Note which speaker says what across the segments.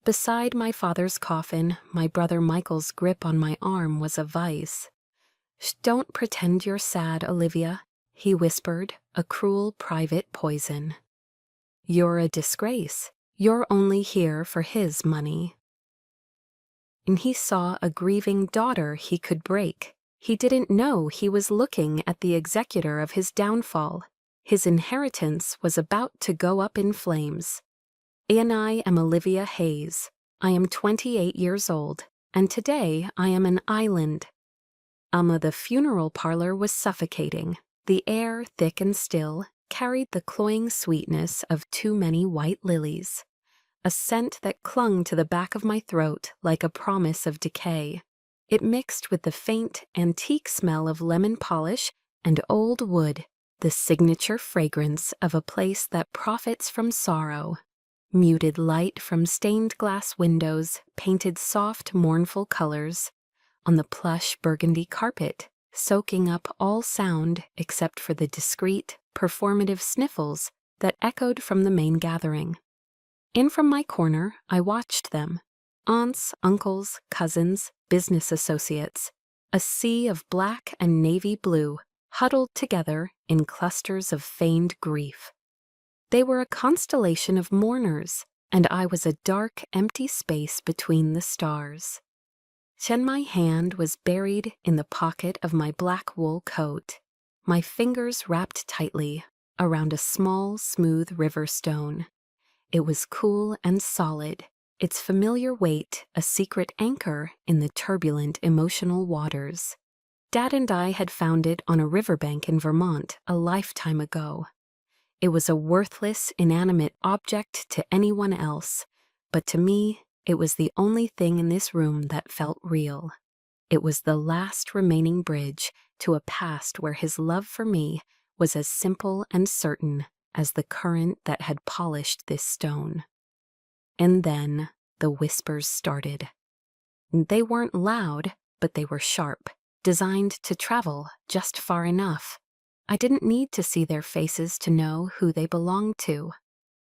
Speaker 1: Beside my father's coffin, my brother Michael's grip on my arm was a vice. Don't pretend you're sad, Olivia," he whispered, a cruel private poison. "You're a disgrace. You're only here for his money." And he saw a grieving daughter he could break. He didn't know he was looking at the executor of his downfall. His inheritance was about to go up in flames. I am Olivia Hayes. I am 28 years old, and today I am an island. The funeral parlor was suffocating. The air, thick and still, carried the cloying sweetness of too many white lilies, a scent that clung to the back of my throat like a promise of decay. It mixed with the faint, antique smell of lemon polish and old wood, the signature fragrance of a place that profits from sorrow. Muted light from stained glass windows painted soft, mournful colors on the plush burgundy carpet, soaking up all sound except for the discreet, performative sniffles that echoed from the main gathering. In from my corner, I watched them. Aunts, uncles, cousins, business associates, a sea of black and navy blue, huddled together in clusters of feigned grief. They were a constellation of mourners, and I was a dark, empty space between the stars. Then my hand was buried in the pocket of my black wool coat, my fingers wrapped tightly around a small, smooth river stone. It was cool and solid, its familiar weight a secret anchor in the turbulent, emotional waters. Dad and I had found it on a riverbank in Vermont a lifetime ago. It was a worthless, inanimate object to anyone else, but to me, it was the only thing in this room that felt real. It was the last remaining bridge to a past where his love for me was as simple and certain as the current that had polished this stone. And then the whispers started. They weren't loud, but they were sharp, designed to travel just far enough. I didn't need to see their faces to know who they belonged to.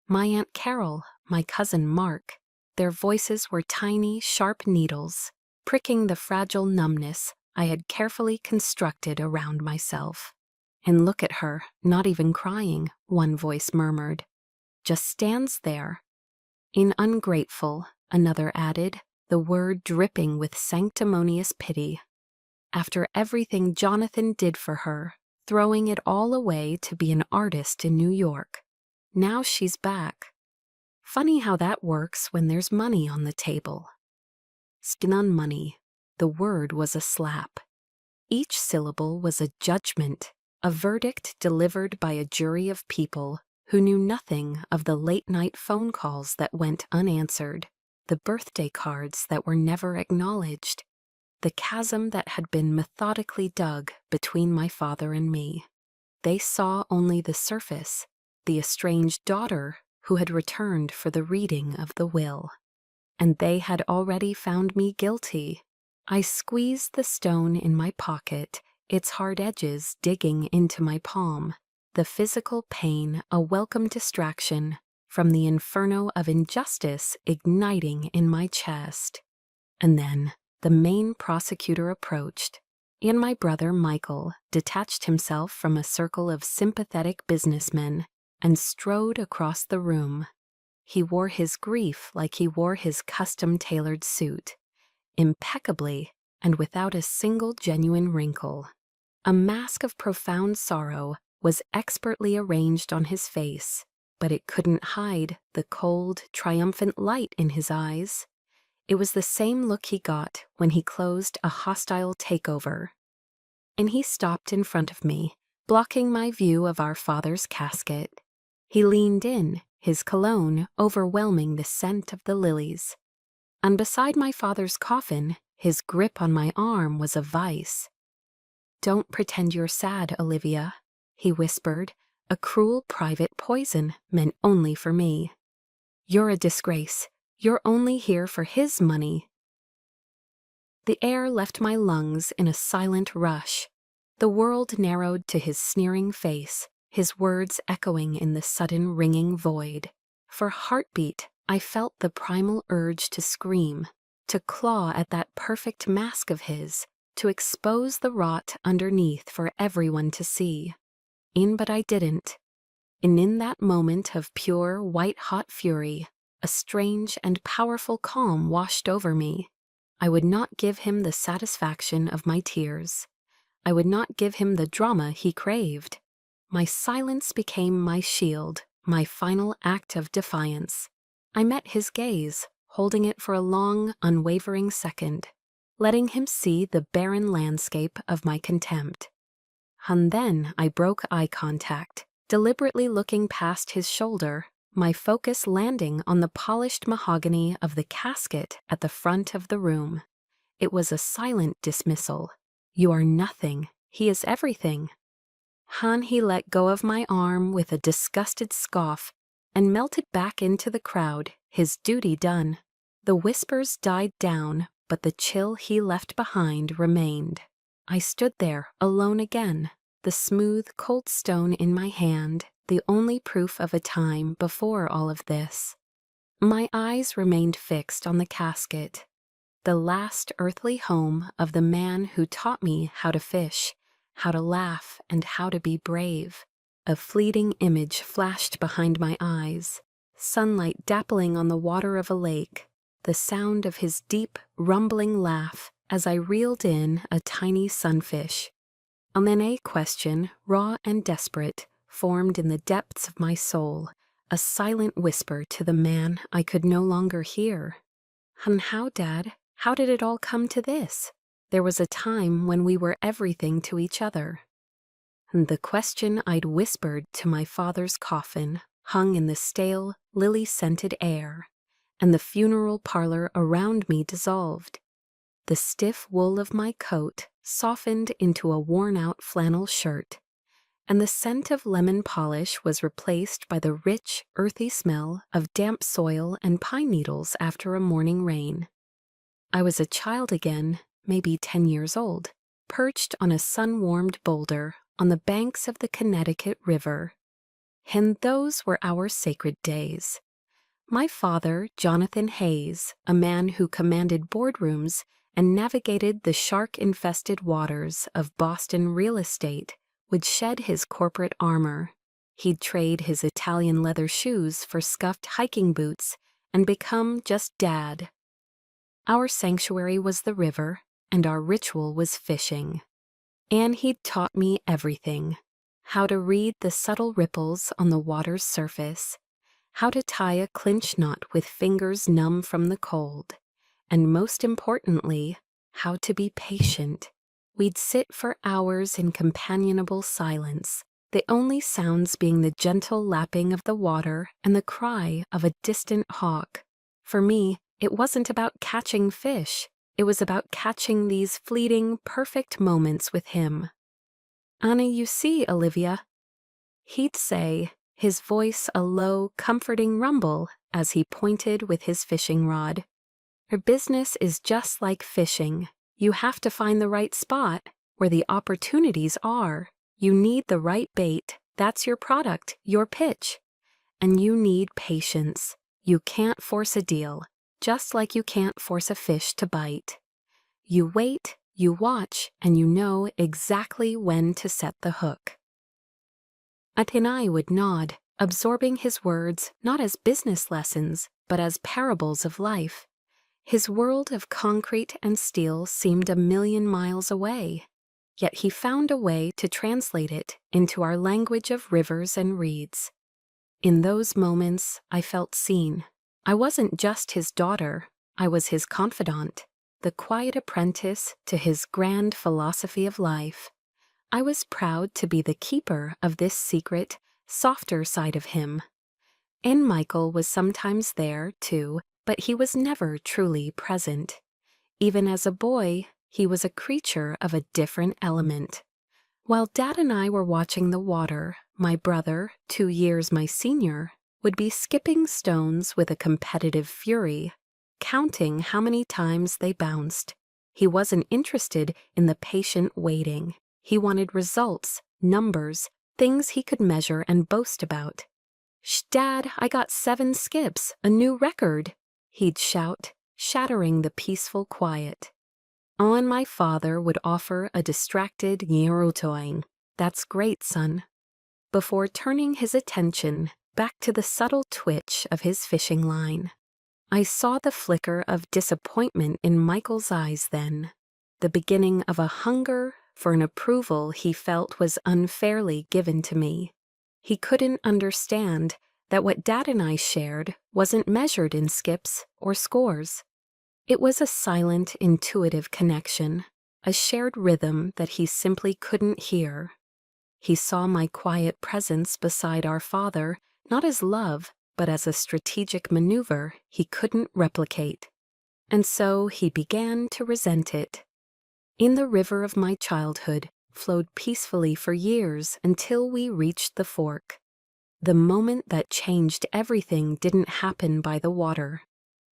Speaker 1: My Aunt Carol, my cousin Mark, their voices were tiny, sharp needles, pricking the fragile numbness I had carefully constructed around myself. "And look at her, not even crying," one voice murmured. "Just stands there." "In ungrateful," another added, the word dripping with sanctimonious pity. "After everything Jonathan did for her, throwing it all away to be an artist in New York. Now she's back. Funny how that works when there's money on the table." Skin on money. The word was a slap. Each syllable was a judgment, a verdict delivered by a jury of people who knew nothing of the late-night phone calls that went unanswered, the birthday cards that were never acknowledged, the chasm that had been methodically dug between my father and me. They saw only the surface, the estranged daughter who had returned for the reading of the will. And they had already found me guilty. I squeezed the stone in my pocket, its hard edges digging into my palm, the physical pain a welcome distraction from the inferno of injustice igniting in my chest. And then the main prosecutor approached, and my brother Michael detached himself from a circle of sympathetic businessmen and strode across the room. He wore his grief like he wore his custom-tailored suit, impeccably and without a single genuine wrinkle. A mask of profound sorrow was expertly arranged on his face, but it couldn't hide the cold, triumphant light in his eyes. It was the same look he got when he closed a hostile takeover. And he stopped in front of me, blocking my view of our father's casket. He leaned in, his cologne overwhelming the scent of the lilies. And beside my father's coffin, his grip on my arm was a vice. "Don't pretend you're sad, Olivia," he whispered, a cruel private poison meant only for me. "You're a disgrace. You're only here for his money." The air left my lungs in a silent rush. The world narrowed to his sneering face, his words echoing in the sudden ringing void. For heartbeat, I felt the primal urge to scream, to claw at that perfect mask of his, to expose the rot underneath for everyone to see. But I didn't. And in that moment of pure, white-hot fury, a strange and powerful calm washed over me. I would not give him the satisfaction of my tears. I would not give him the drama he craved. My silence became my shield, my final act of defiance. I met his gaze, holding it for a long, unwavering second, letting him see the barren landscape of my contempt. And then I broke eye contact, deliberately looking past his shoulder, my focus landing on the polished mahogany of the casket at the front of the room. It was a silent dismissal. You are nothing. He is everything. He let go of my arm with a disgusted scoff and melted back into the crowd, his duty done. The whispers died down, but the chill he left behind remained. I stood there, alone again, the smooth, cold stone in my hand, the only proof of a time before all of this. My eyes remained fixed on the casket, the last earthly home of the man who taught me how to fish, how to laugh, and how to be brave. A fleeting image flashed behind my eyes, sunlight dappling on the water of a lake, the sound of his deep, rumbling laugh as I reeled in a tiny sunfish. And then a question, raw and desperate, formed in the depths of my soul, a silent whisper to the man I could no longer hear. And how, Dad? How did it all come to this? There was a time when we were everything to each other. And the question I'd whispered to my father's coffin hung in the stale, lily-scented air, and the funeral parlor around me dissolved. The stiff wool of my coat softened into a worn-out flannel shirt, and the scent of lemon polish was replaced by the rich, earthy smell of damp soil and pine needles after a morning rain. I was a child again, maybe 10 years old, perched on a sun-warmed boulder on the banks of the Connecticut River. And those were our sacred days. My father, Jonathan Hayes, a man who commanded boardrooms and navigated the shark-infested waters of Boston real estate, would shed his corporate armor. He'd trade his Italian leather shoes for scuffed hiking boots and become just Dad. Our sanctuary was the river, and our ritual was fishing. And he'd taught me everything: how to read the subtle ripples on the water's surface, how to tie a clinch knot with fingers numb from the cold, and most importantly, how to be patient. We'd sit for hours in companionable silence, the only sounds being the gentle lapping of the water and the cry of a distant hawk. For me, it wasn't about catching fish. It was about catching these fleeting, perfect moments with him. "Anna, you see, Olivia," he'd say, his voice a low, comforting rumble as he pointed with his fishing rod. "Her business is just like fishing. You have to find the right spot, where the opportunities are. You need the right bait. That's your product, your pitch. And you need patience. You can't force a deal, just like you can't force a fish to bite. You wait, you watch, and you know exactly when to set the hook." I would nod, absorbing his words not as business lessons, but as parables of life. His world of concrete and steel seemed a million miles away, yet he found a way to translate it into our language of rivers and reeds. In those moments, I felt seen. I wasn't just his daughter, I was his confidant, the quiet apprentice to his grand philosophy of life. I was proud to be the keeper of this secret, softer side of him. And Michael was sometimes there, too, but he was never truly present. Even as a boy, he was a creature of a different element. While Dad and I were watching the water, my brother, 2 years my senior, would be skipping stones with a competitive fury, counting how many times they bounced. He wasn't interested in the patient waiting. He wanted results, numbers, things he could measure and boast about. "Shh, Dad, I got 7 skips, a new record," he'd shout, shattering the peaceful quiet. And my father would offer a distracted "Nyerutoing." "That's great, son," before turning his attention back to the subtle twitch of his fishing line. I saw the flicker of disappointment in Michael's eyes then, the beginning of a hunger for an approval he felt was unfairly given to me. He couldn't understand that what Dad and I shared wasn't measured in skips or scores. It was a silent, intuitive connection, a shared rhythm that he simply couldn't hear. He saw my quiet presence beside our father not as love, but as a strategic maneuver he couldn't replicate. And so he began to resent it. In the river of my childhood flowed peacefully for years until we reached the fork. The moment that changed everything didn't happen by the water.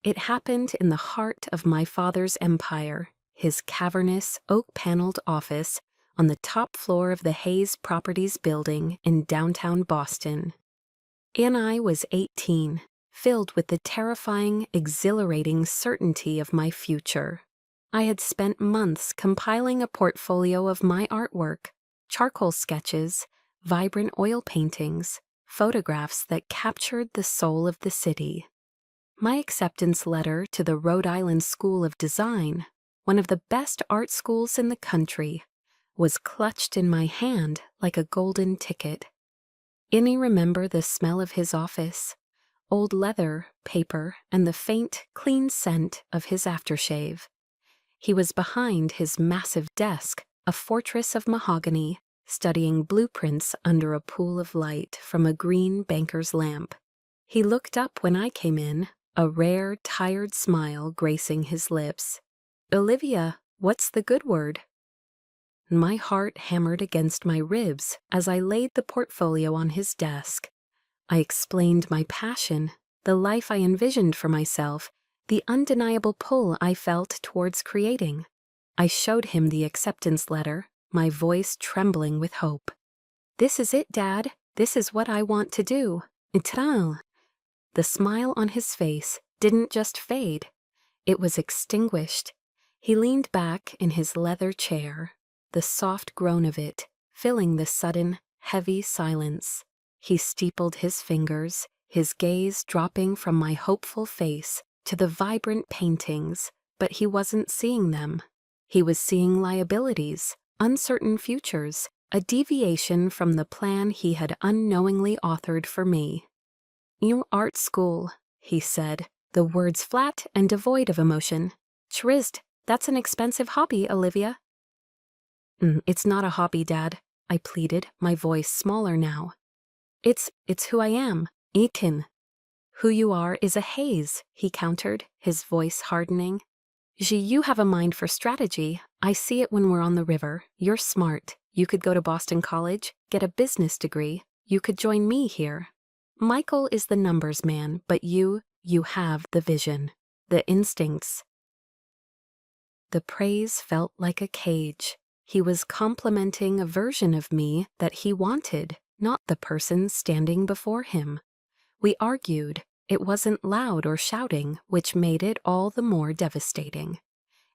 Speaker 1: It happened in the heart of my father's empire, his cavernous, oak-paneled office on the top floor of the Hayes Properties building in downtown Boston. And I was 18, filled with the terrifying, exhilarating certainty of my future. I had spent months compiling a portfolio of my artwork, charcoal sketches, vibrant oil paintings, photographs that captured the soul of the city. My acceptance letter to the Rhode Island School of Design, one of the best art schools in the country, was clutched in my hand like a golden ticket. I remember the smell of his office, old leather, paper, and the faint, clean scent of his aftershave. He was behind his massive desk, a fortress of mahogany, studying blueprints under a pool of light from a green banker's lamp. He looked up when I came in, a rare, tired smile gracing his lips. "Olivia, what's the good word?" My heart hammered against my ribs as I laid the portfolio on his desk. I explained my passion, the life I envisioned for myself, the undeniable pull I felt towards creating. I showed him the acceptance letter, my voice trembling with hope. "This is it, Dad. This is what I want to do. Eternal." The smile on his face didn't just fade. It was extinguished. He leaned back in his leather chair, the soft groan of it filling the sudden, heavy silence. He steepled his fingers, his gaze dropping from my hopeful face to the vibrant paintings, but he wasn't seeing them. He was seeing liabilities, uncertain futures, a deviation from the plan he had unknowingly authored for me. "You art school," he said, the words flat and devoid of emotion. "Chrizd, that's an expensive hobby, Olivia." It's not a hobby, Dad," I pleaded, my voice smaller now. It's who I am, Ekin." "Who you are is a haze," he countered, his voice hardening. You have a mind for strategy. I see it when we're on the river. You're smart. You could go to Boston College, get a business degree. You could join me here. Michael is the numbers man, but you have the vision, the instincts." The praise felt like a cage. He was complimenting a version of me that he wanted, not the person standing before him. We argued. It wasn't loud or shouting, which made it all the more devastating.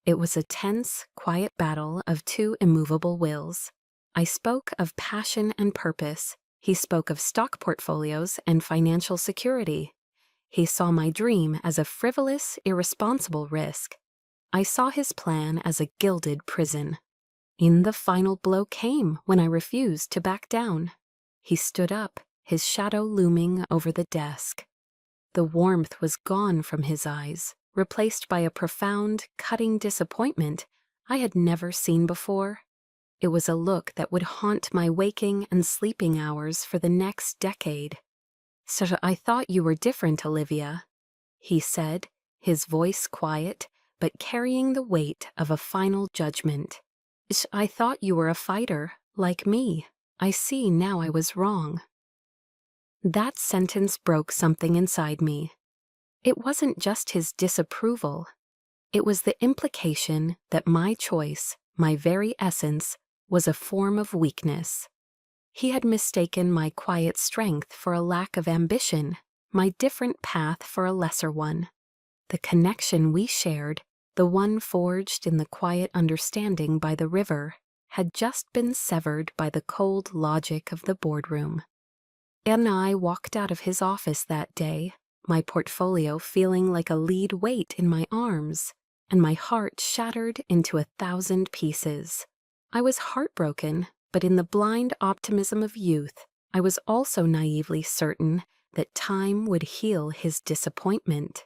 Speaker 1: It was a tense, quiet battle of two immovable wills. I spoke of passion and purpose. He spoke of stock portfolios and financial security. He saw my dream as a frivolous, irresponsible risk. I saw his plan as a gilded prison. The final blow came when I refused to back down. He stood up, his shadow looming over the desk. The warmth was gone from his eyes, replaced by a profound, cutting disappointment I had never seen before. It was a look that would haunt my waking and sleeping hours for the next decade. "So I thought you were different, Olivia," he said, his voice quiet, but carrying the weight of a final judgment. "I thought you were a fighter, like me. I see now I was wrong." That sentence broke something inside me. It wasn't just his disapproval. It was the implication that my choice, my very essence, was a form of weakness. He had mistaken my quiet strength for a lack of ambition, my different path for a lesser one. The connection we shared, the one forged in the quiet understanding by the river, had just been severed by the cold logic of the boardroom. And I walked out of his office that day, my portfolio feeling like a lead weight in my arms, and my heart shattered into 1,000 pieces. I was heartbroken, but in the blind optimism of youth, I was also naively certain that time would heal his disappointment.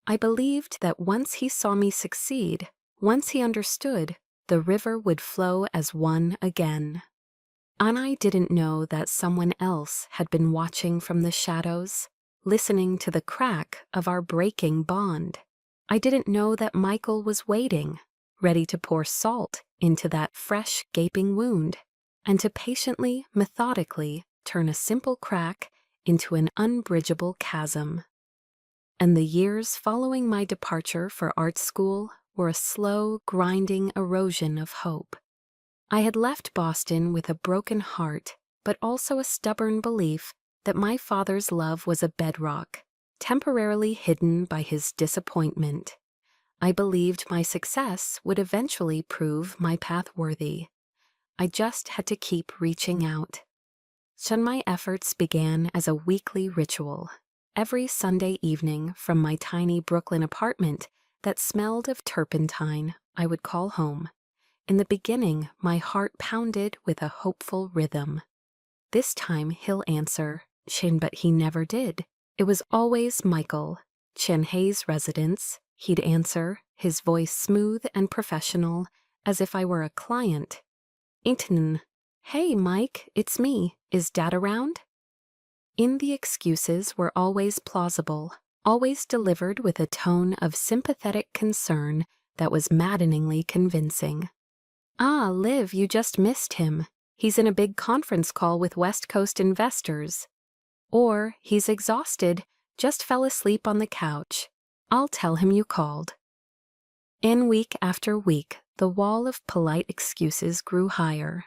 Speaker 1: I believed that once he saw me succeed, once he understood, the river would flow as one again. And I didn't know that someone else had been watching from the shadows, listening to the crack of our breaking bond. I didn't know that Michael was waiting, ready to pour salt into that fresh, gaping wound, and to patiently, methodically turn a simple crack into an unbridgeable chasm. And the years following my departure for art school were a slow, grinding erosion of hope. I had left Boston with a broken heart, but also a stubborn belief that my father's love was a bedrock, temporarily hidden by his disappointment. I believed my success would eventually prove my path worthy. I just had to keep reaching out. So my efforts began as a weekly ritual. Every Sunday evening from my tiny Brooklyn apartment that smelled of turpentine, I would call home. In the beginning, my heart pounded with a hopeful rhythm. This time he'll answer, Chin, but he never did. It was always Michael, Chin Hay's residence. He'd answer, his voice smooth and professional, as if I were a client. Inton, hey, Mike, it's me. Is Dad around? In the excuses were always plausible, always delivered with a tone of sympathetic concern that was maddeningly convincing. Ah, Liv, you just missed him. He's in a big conference call with West Coast investors. Or, he's exhausted, just fell asleep on the couch. I'll tell him you called. In week after week, the wall of polite excuses grew higher.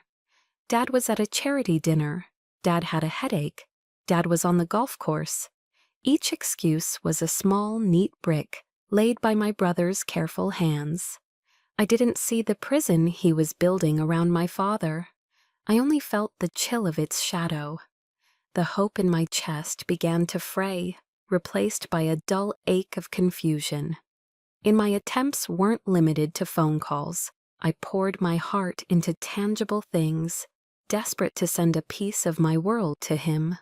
Speaker 1: Dad was at a charity dinner. Dad had a headache. Dad was on the golf course. Each excuse was a small, neat brick laid by my brother's careful hands. I didn't see the prison he was building around my father. I only felt the chill of its shadow. The hope in my chest began to fray, replaced by a dull ache of confusion. And my attempts weren't limited to phone calls. I poured my heart into tangible things, desperate to send a piece of my world to him.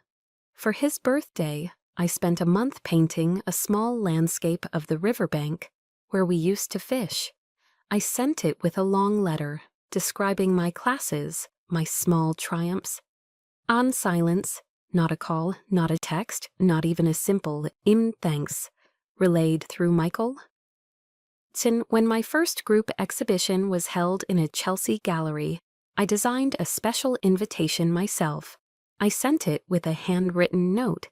Speaker 1: For his birthday, I spent a month painting a small landscape of the riverbank where we used to fish. I sent it with a long letter, describing my classes, my small triumphs. On silence, not a call, not a text, not even a simple thanks, relayed through Michael. When my first group exhibition was held in a Chelsea gallery, I designed a special invitation myself. I sent it with a handwritten note.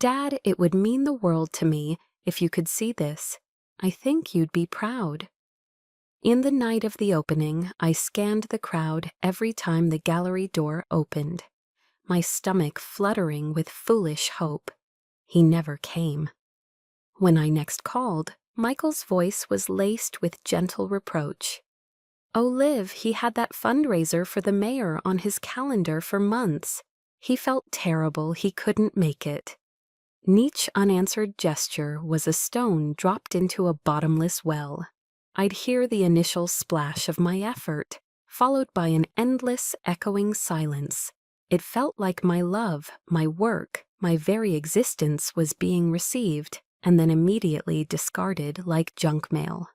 Speaker 1: Dad, it would mean the world to me if you could see this. I think you'd be proud. In the night of the opening, I scanned the crowd every time the gallery door opened, my stomach fluttering with foolish hope. He never came. When I next called, Michael's voice was laced with gentle reproach. Oh, Liv, he had that fundraiser for the mayor on his calendar for months. He felt terrible he couldn't make it. Each unanswered gesture was a stone dropped into a bottomless well. I'd hear the initial splash of my effort, followed by an endless, echoing silence. It felt like my love, my work, my very existence was being received and then immediately discarded like junk mail.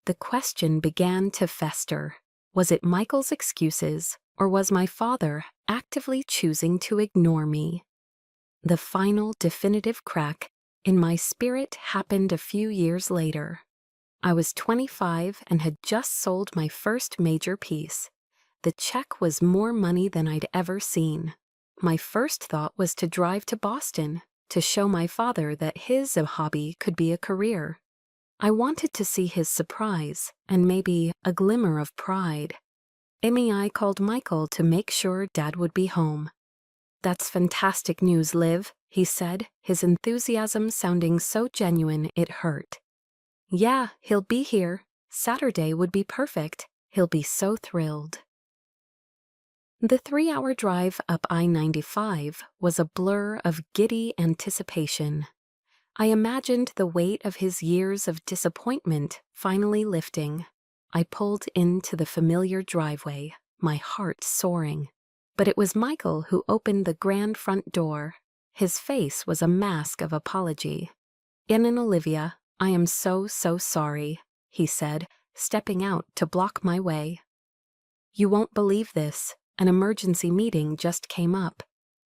Speaker 1: The question began to fester. Was it Michael's excuses, or was my father actively choosing to ignore me? The final definitive crack in my spirit happened a few years later. I was 25 and had just sold my first major piece. The check was more money than I'd ever seen. My first thought was to drive to Boston to show my father that his hobby could be a career. I wanted to see his surprise and maybe a glimmer of pride. I called Michael to make sure Dad would be home. "That's fantastic news, Liv," he said, his enthusiasm sounding so genuine it hurt. "Yeah, he'll be here. Saturday would be perfect. He'll be so thrilled." The 3-hour drive up I-95 was a blur of giddy anticipation. I imagined the weight of his years of disappointment finally lifting. I pulled into the familiar driveway, my heart soaring. But it was Michael who opened the grand front door. His face was a mask of apology. "In and Olivia, I am so sorry," he said, stepping out to block my way. "You won't believe this. An emergency meeting just came up.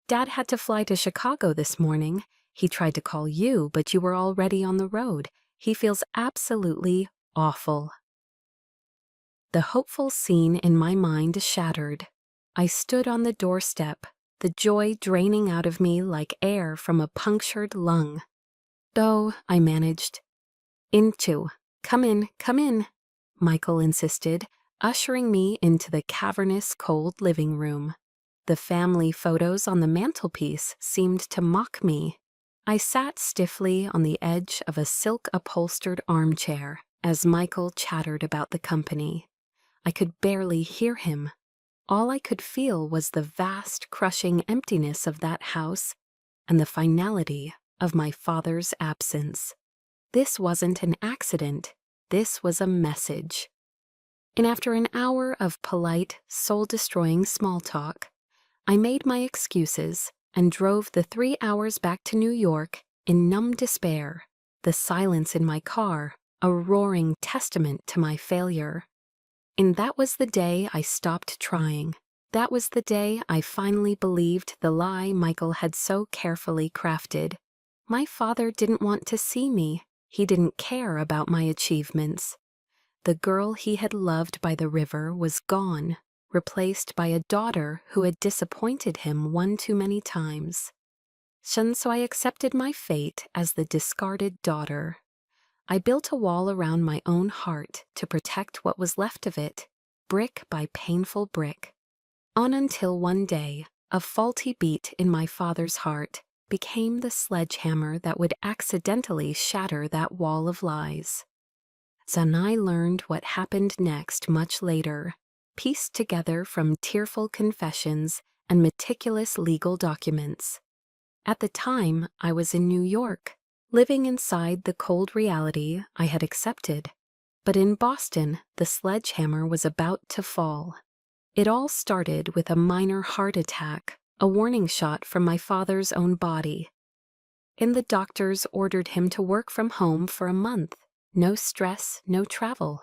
Speaker 1: Dad had to fly to Chicago this morning. He tried to call you, but you were already on the road. He feels absolutely awful." The hopeful scene in my mind shattered. I stood on the doorstep, the joy draining out of me like air from a punctured lung. "Oh," I managed. Come in," Michael insisted, ushering me into the cavernous, cold living room. The family photos on the mantelpiece seemed to mock me. I sat stiffly on the edge of a silk-upholstered armchair as Michael chattered about the company. I could barely hear him. All I could feel was the vast, crushing emptiness of that house and the finality of my father's absence. This wasn't an accident. This was a message. And after an hour of polite, soul-destroying small talk, I made my excuses and drove the 3 hours back to New York in numb despair, the silence in my car a roaring testament to my failure. And that was the day I stopped trying. That was the day I finally believed the lie Michael had so carefully crafted. My father didn't want to see me. He didn't care about my achievements. The girl he had loved by the river was gone, replaced by a daughter who had disappointed him one too many times. And so I accepted my fate as the discarded daughter. I built a wall around my own heart to protect what was left of it, brick by painful brick. On until one day, a faulty beat in my father's heart became the sledgehammer that would accidentally shatter that wall of lies. And I learned what happened next much later, pieced together from tearful confessions and meticulous legal documents. At the time, I was in New York, living inside the cold reality I had accepted. But in Boston, the sledgehammer was about to fall. It all started with a minor heart attack, a warning shot from my father's own body. And the doctors ordered him to work from home for a month. No stress, no travel.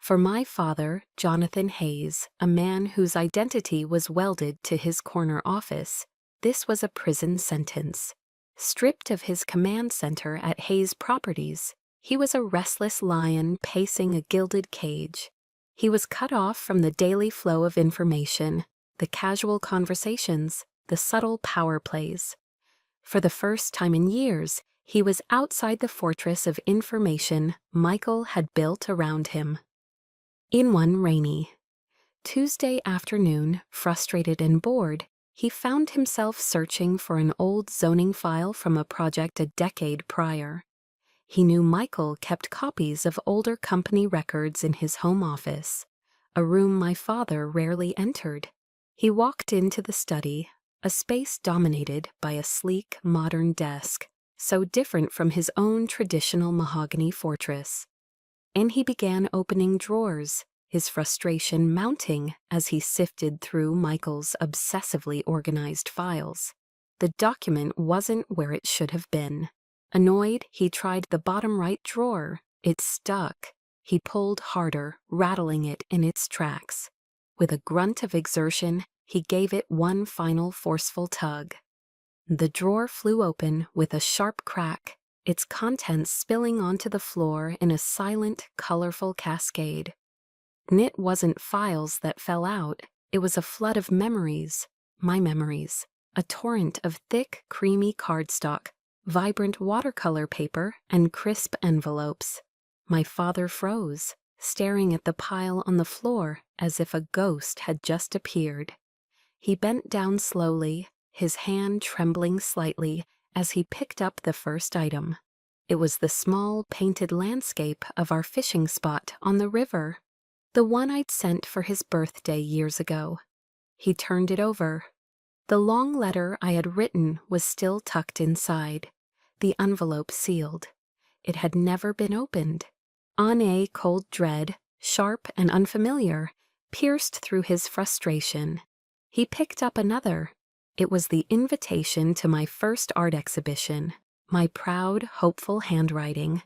Speaker 1: For my father, Jonathan Hayes, a man whose identity was welded to his corner office, this was a prison sentence. Stripped of his command center at Hayes Properties, he was a restless lion pacing a gilded cage. He was cut off from the daily flow of information, the casual conversations, the subtle power plays. For the first time in years, he was outside the fortress of information Michael had built around him. In one rainy Tuesday afternoon, frustrated and bored, he found himself searching for an old zoning file from a project a decade prior. He knew Michael kept copies of older company records in his home office, a room my father rarely entered. He walked into the study, a space dominated by a sleek, modern desk, so different from his own traditional mahogany fortress. And he began opening drawers, his frustration mounting as he sifted through Michael's obsessively organized files. The document wasn't where it should have been. Annoyed, he tried the bottom right drawer. It stuck. He pulled harder, rattling it in its tracks. With a grunt of exertion, he gave it one final forceful tug. The drawer flew open with a sharp crack, its contents spilling onto the floor in a silent, colorful cascade. And it wasn't files that fell out, it was a flood of memories, my memories, a torrent of thick, creamy cardstock, vibrant watercolor paper, and crisp envelopes. My father froze, staring at the pile on the floor as if a ghost had just appeared. He bent down slowly, his hand trembling slightly as he picked up the first item. It was the small painted landscape of our fishing spot on the river, the one I'd sent for his birthday years ago. He turned it over. The long letter I had written was still tucked inside, the envelope sealed. It had never been opened. A cold dread, sharp and unfamiliar, pierced through his frustration. He picked up another. It was the invitation to my first art exhibition, my proud, hopeful handwriting.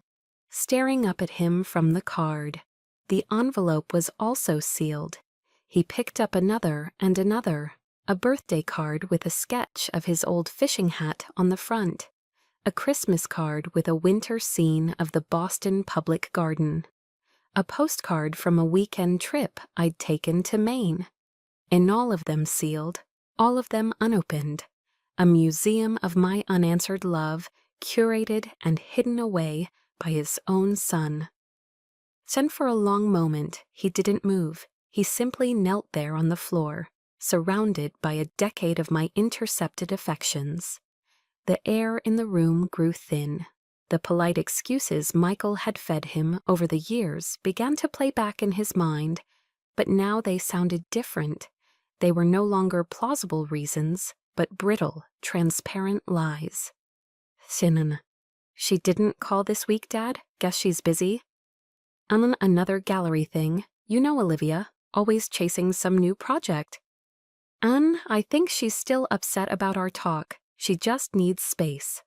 Speaker 1: Staring up at him from the card, the envelope was also sealed. He picked up another and another, a birthday card with a sketch of his old fishing hat on the front, a Christmas card with a winter scene of the Boston Public Garden, a postcard from a weekend trip I'd taken to Maine. And all of them sealed, all of them unopened, a museum of my unanswered love, curated and hidden away by his own son. Then for a long moment he didn't move. He simply knelt there on the floor, surrounded by a decade of my intercepted affections. The air in the room grew thin. The polite excuses Michael had fed him over the years began to play back in his mind, but now they sounded different. They were no longer plausible reasons, but brittle, transparent lies. Sinan. She didn't call this week, Dad? Guess she's busy. Another gallery thing. You know Olivia, always chasing some new project. I think she's still upset about our talk. She just needs space.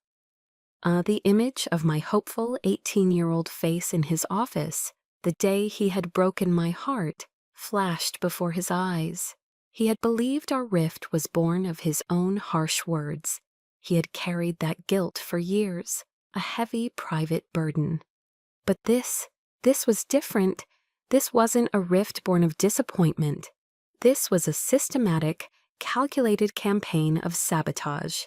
Speaker 1: The image of my hopeful 18-year-old face in his office, the day he had broken my heart, flashed before his eyes. He had believed our rift was born of his own harsh words. He had carried that guilt for years, a heavy private burden. But this was different. This wasn't a rift born of disappointment. This was a systematic, calculated campaign of sabotage.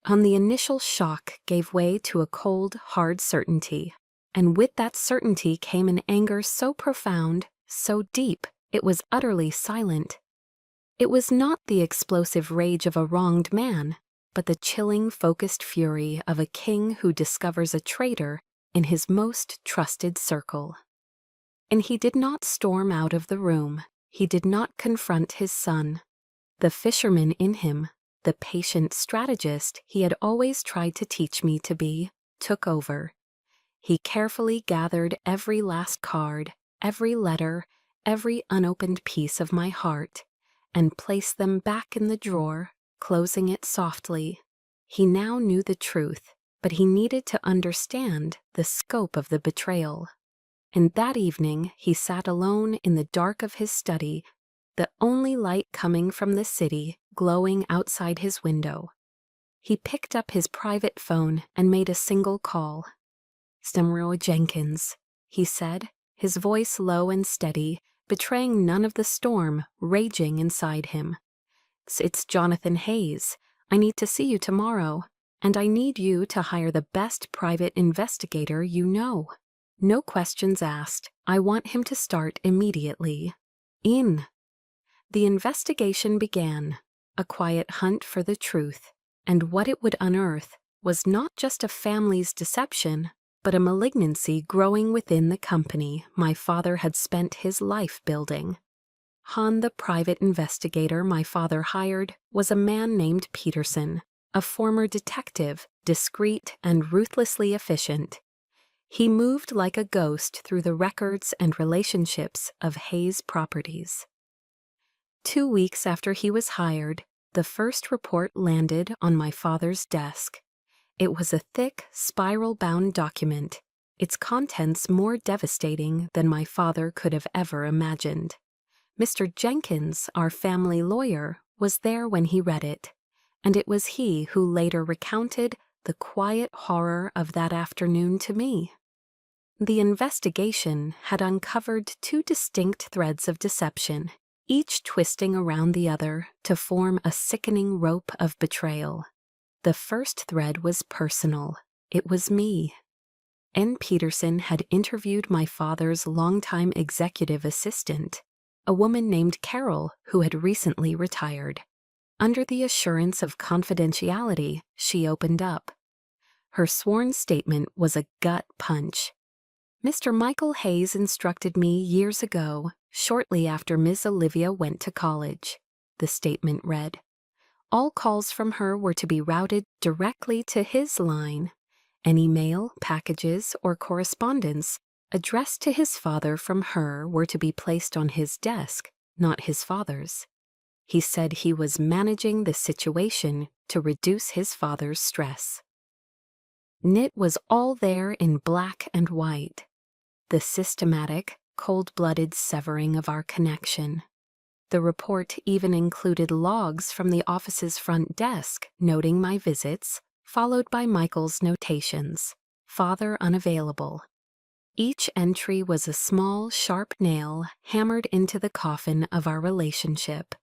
Speaker 1: The initial shock gave way to a cold, hard certainty, and with that certainty came an anger so profound, so deep, it was utterly silent. It was not the explosive rage of a wronged man, but the chilling, focused fury of a king who discovers a traitor in his most trusted circle. And he did not storm out of the room. He did not confront his son. The fisherman in him, the patient strategist he had always tried to teach me to be, took over. He carefully gathered every last card, every letter, every unopened piece of my heart, and placed them back in the drawer, closing it softly. He now knew the truth, but he needed to understand the scope of the betrayal. And that evening he sat alone in the dark of his study, the only light coming from the city glowing outside his window. He picked up his private phone and made a single call. "Stemro Jenkins," he said, his voice low and steady, betraying none of the storm raging inside him. "It's Jonathan Hayes. I need to see you tomorrow, and I need you to hire the best private investigator you know. No questions asked. I want him to start immediately. The investigation began, a quiet hunt for the truth, and what it would unearth was not just a family's deception, but a malignancy growing within the company my father had spent his life building. The private investigator my father hired was a man named Peterson, a former detective, discreet and ruthlessly efficient. He moved like a ghost through the records and relationships of Hayes Properties. 2 weeks after he was hired, the first report landed on my father's desk. It was a thick, spiral-bound document, its contents more devastating than my father could have ever imagined. Mr. Jenkins, our family lawyer, was there when he read it, and it was he who later recounted the quiet horror of that afternoon to me. The investigation had uncovered 2 distinct threads of deception, each twisting around the other to form a sickening rope of betrayal. The first thread was personal. It was me. N. Peterson had interviewed my father's longtime executive assistant, a woman named Carol who had recently retired. Under the assurance of confidentiality, she opened up. Her sworn statement was a gut punch. Mr. Michael Hayes instructed me years ago, shortly after Ms. Olivia went to college. The statement read, all calls from her were to be routed directly to his line. Any mail, packages, or correspondence addressed to his father from her were to be placed on his desk, not his father's. He said he was managing the situation to reduce his father's stress. It was all there in black and white. The systematic, cold-blooded severing of our connection. The report even included logs from the office's front desk noting my visits, followed by Michael's notations. Father unavailable. Each entry was a small, sharp nail hammered into the coffin of our relationship.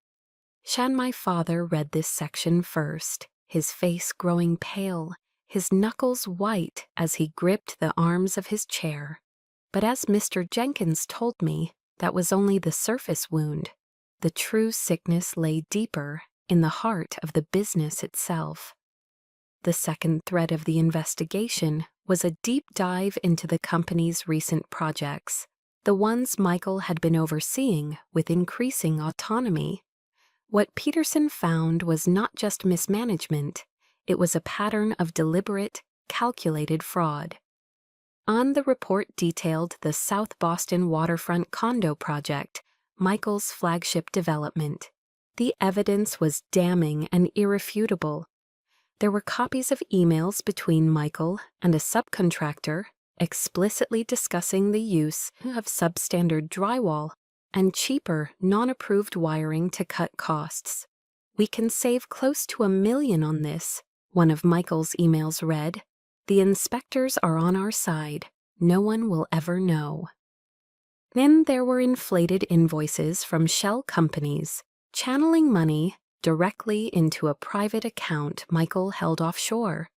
Speaker 1: My father read this section first, his face growing pale, his knuckles white as he gripped the arms of his chair. But as Mr. Jenkins told me, that was only the surface wound. The true sickness lay deeper, in the heart of the business itself. The second thread of the investigation was a deep dive into the company's recent projects, the ones Michael had been overseeing with increasing autonomy. What Peterson found was not just mismanagement, it was a pattern of deliberate, calculated fraud. The report detailed the South Boston waterfront condo project, Michael's flagship development. The evidence was damning and irrefutable. There were copies of emails between Michael and a subcontractor explicitly discussing the use of substandard drywall and cheaper, non-approved wiring to cut costs. We can save close to $1 million on this, one of Michael's emails read. The inspectors are on our side. No one will ever know. Then there were inflated invoices from shell companies, channeling money directly into a private account Michael held offshore.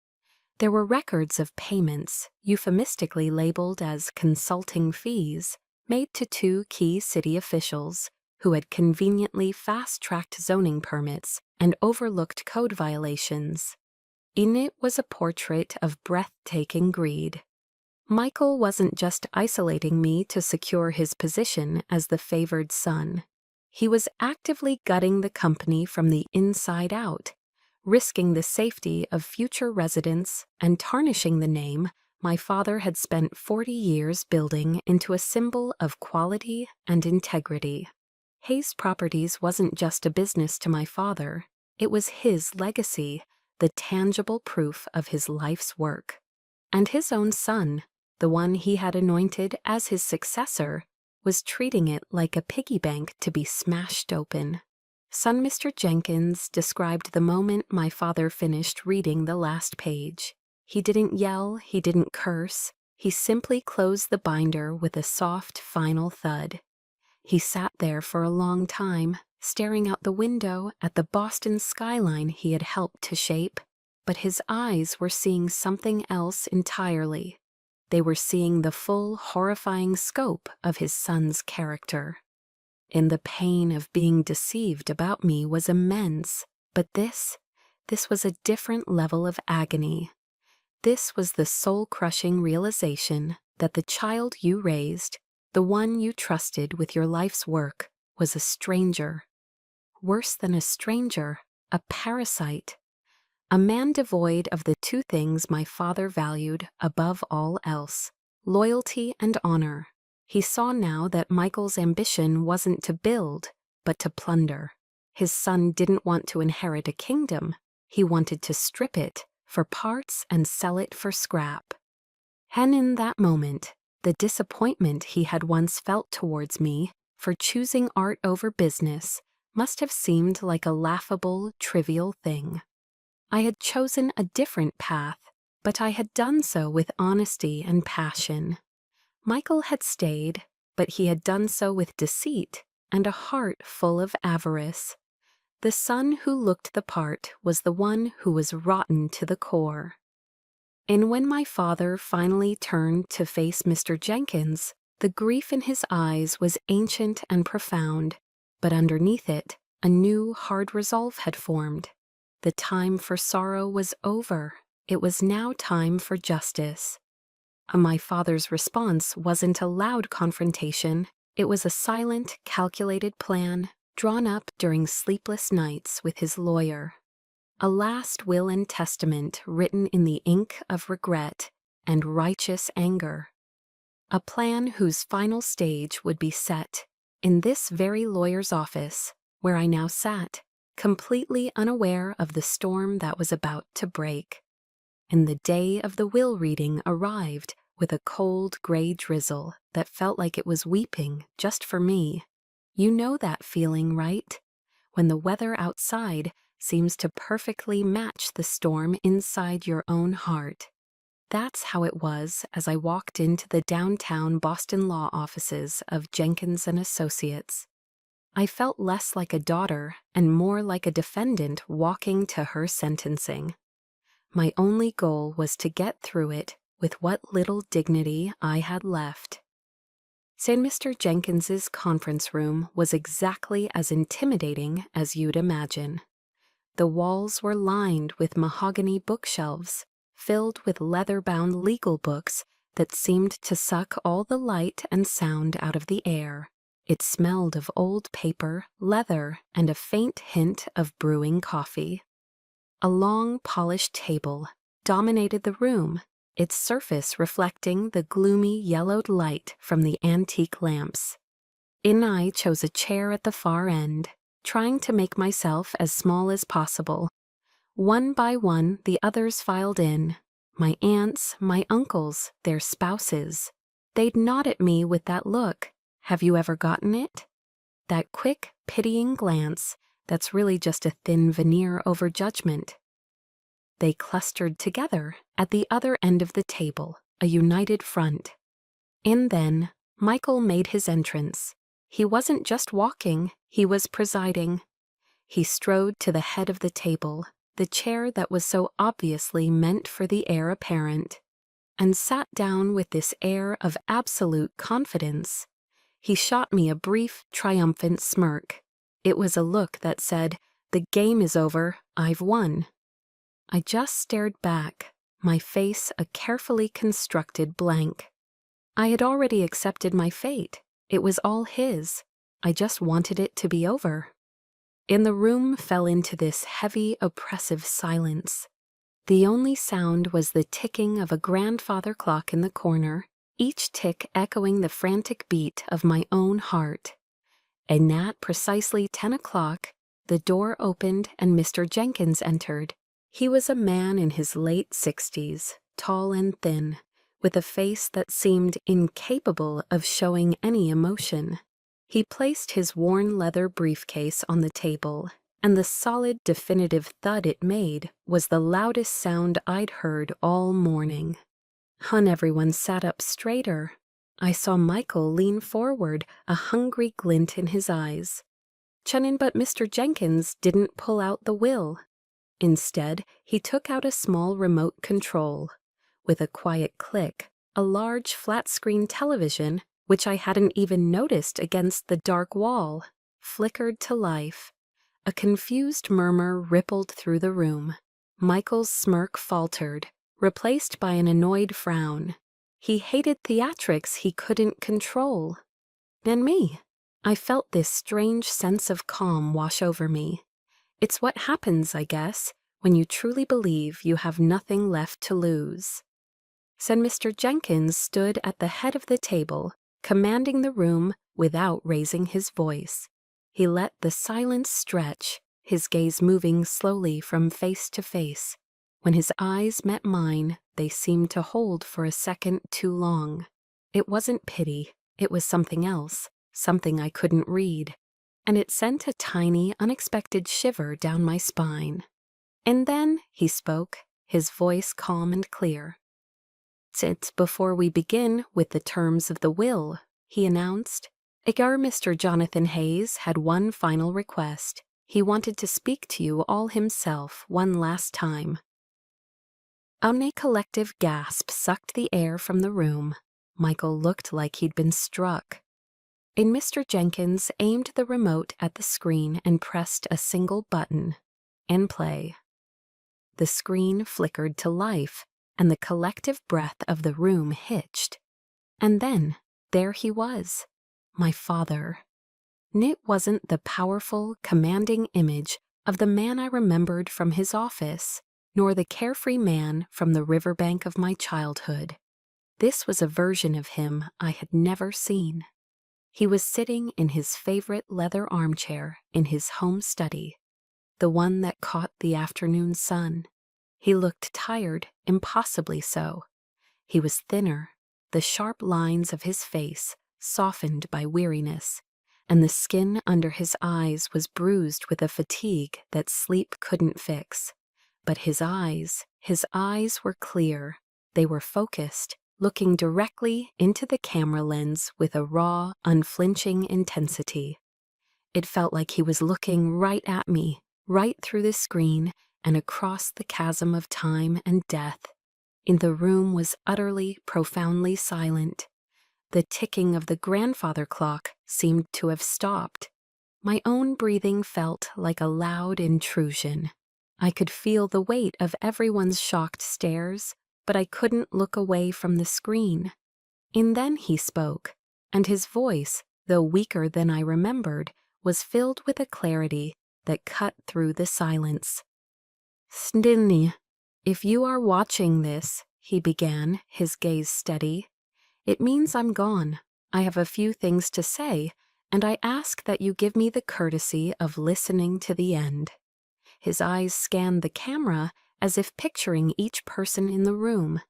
Speaker 1: There were records of payments, euphemistically labeled as consulting fees, made to 2 key city officials who had conveniently fast-tracked zoning permits and overlooked code violations. In it was a portrait of breathtaking greed. Michael wasn't just isolating me to secure his position as the favored son. He was actively gutting the company from the inside out, risking the safety of future residents and tarnishing the name my father had spent 40 years building into a symbol of quality and integrity. Hayes Properties wasn't just a business to my father, it was his legacy, the tangible proof of his life's work. And his own son, the one he had anointed as his successor, was treating it like a piggy bank to be smashed open. Son Mr. Jenkins described the moment my father finished reading the last page. He didn't yell, he didn't curse, he simply closed the binder with a soft, final thud. He sat there for a long time, staring out the window at the Boston skyline he had helped to shape, but his eyes were seeing something else entirely. They were seeing the full, horrifying scope of his son's character. And the pain of being deceived about me was immense, but this was a different level of agony. This was the soul-crushing realization that the child you raised, the one you trusted with your life's work, was a stranger. Worse than a stranger, a parasite. A man devoid of the 2 things my father valued above all else, loyalty and honor. He saw now that Michael's ambition wasn't to build, but to plunder. His son didn't want to inherit a kingdom. He wanted to strip it for parts and sell it for scrap. And in that moment, the disappointment he had once felt towards me for choosing art over business must have seemed like a laughable, trivial thing. I had chosen a different path, but I had done so with honesty and passion. Michael had stayed, but he had done so with deceit and a heart full of avarice. The son who looked the part was the one who was rotten to the core. And when my father finally turned to face Mr. Jenkins, the grief in his eyes was ancient and profound, but underneath it, a new hard resolve had formed. The time for sorrow was over. It was now time for justice. My father's response wasn't a loud confrontation. It was a silent, calculated plan drawn up during sleepless nights with his lawyer. A last will and testament written in the ink of regret and righteous anger. A plan whose final stage would be set in this very lawyer's office, where I now sat, completely unaware of the storm that was about to break. And the day of the will reading arrived with a cold gray drizzle that felt like it was weeping just for me. You know that feeling, right? When the weather outside seems to perfectly match the storm inside your own heart. That's how it was as I walked into the downtown Boston law offices of Jenkins and Associates. I felt less like a daughter and more like a defendant walking to her sentencing. My only goal was to get through it with what little dignity I had left. Mr. Jenkins's conference room was exactly as intimidating as you'd imagine. The walls were lined with mahogany bookshelves, filled with leather-bound legal books that seemed to suck all the light and sound out of the air. It smelled of old paper, leather, and a faint hint of brewing coffee. A long, polished table dominated the room, its surface reflecting the gloomy yellowed light from the antique lamps. I chose a chair at the far end, trying to make myself as small as possible. One by one, the others filed in. My aunts, my uncles, their spouses. They'd nod at me with that look. Have you ever gotten it? That quick, pitying glance that's really just a thin veneer over judgment. They clustered together at the other end of the table, a united front. And then Michael made his entrance. He wasn't just walking, he was presiding. He strode to the head of the table, the chair that was so obviously meant for the heir apparent, and sat down with this air of absolute confidence. He shot me a brief, triumphant smirk. It was a look that said, "The game is over, I've won." I just stared back, my face a carefully constructed blank. I had already accepted my fate. It was all his. I just wanted it to be over. And the room fell into this heavy, oppressive silence. The only sound was the ticking of a grandfather clock in the corner, each tick echoing the frantic beat of my own heart. And at precisely 10 o'clock, the door opened and Mr. Jenkins entered. He was a man in his late 60s, tall and thin, with a face that seemed incapable of showing any emotion. He placed his worn leather briefcase on the table, and the solid, definitive thud it made was the loudest sound I'd heard all morning. Everyone sat up straighter. I saw Michael lean forward, a hungry glint in his eyes. But Mr. Jenkins didn't pull out the will. Instead, he took out a small remote control. With a quiet click, a large flat-screen television, which I hadn't even noticed against the dark wall, flickered to life. A confused murmur rippled through the room. Michael's smirk faltered, replaced by an annoyed frown. He hated theatrics he couldn't control. And me. I felt this strange sense of calm wash over me. It's what happens, I guess, when you truly believe you have nothing left to lose. Mr. Jenkins stood at the head of the table, commanding the room without raising his voice. He let the silence stretch, his gaze moving slowly from face to face. When his eyes met mine, they seemed to hold for a second too long. It wasn't pity, it was something else, something I couldn't read, and it sent a tiny, unexpected shiver down my spine. And then he spoke, his voice calm and clear. "Before we begin with the terms of the will," he announced, Mr. Jonathan Hayes had one final request. He wanted to speak to you all himself one last time." A collective gasp sucked the air from the room. Michael looked like he'd been struck. And Mr. Jenkins aimed the remote at the screen and pressed a single button. And play. The screen flickered to life, and the collective breath of the room hitched. And then, there he was, my father. And it wasn't the powerful, commanding image of the man I remembered from his office, nor the carefree man from the riverbank of my childhood. This was a version of him I had never seen. He was sitting in his favorite leather armchair in his home study, the one that caught the afternoon sun. He looked tired, impossibly so. He was thinner, the sharp lines of his face softened by weariness, and the skin under his eyes was bruised with a fatigue that sleep couldn't fix. But his eyes were clear. They were focused, looking directly into the camera lens with a raw, unflinching intensity. It felt like he was looking right at me, right through the screen and across the chasm of time and death. And the room was utterly, profoundly silent. The ticking of the grandfather clock seemed to have stopped. My own breathing felt like a loud intrusion. I could feel the weight of everyone's shocked stares, but I couldn't look away from the screen. And then he spoke, and his voice, though weaker than I remembered, was filled with a clarity that cut through the silence. "Stinny, if you are watching this," he began, his gaze steady, "it means I'm gone. I have a few things to say, and I ask that you give me the courtesy of listening to the end." His eyes scanned the camera as if picturing each person in the room.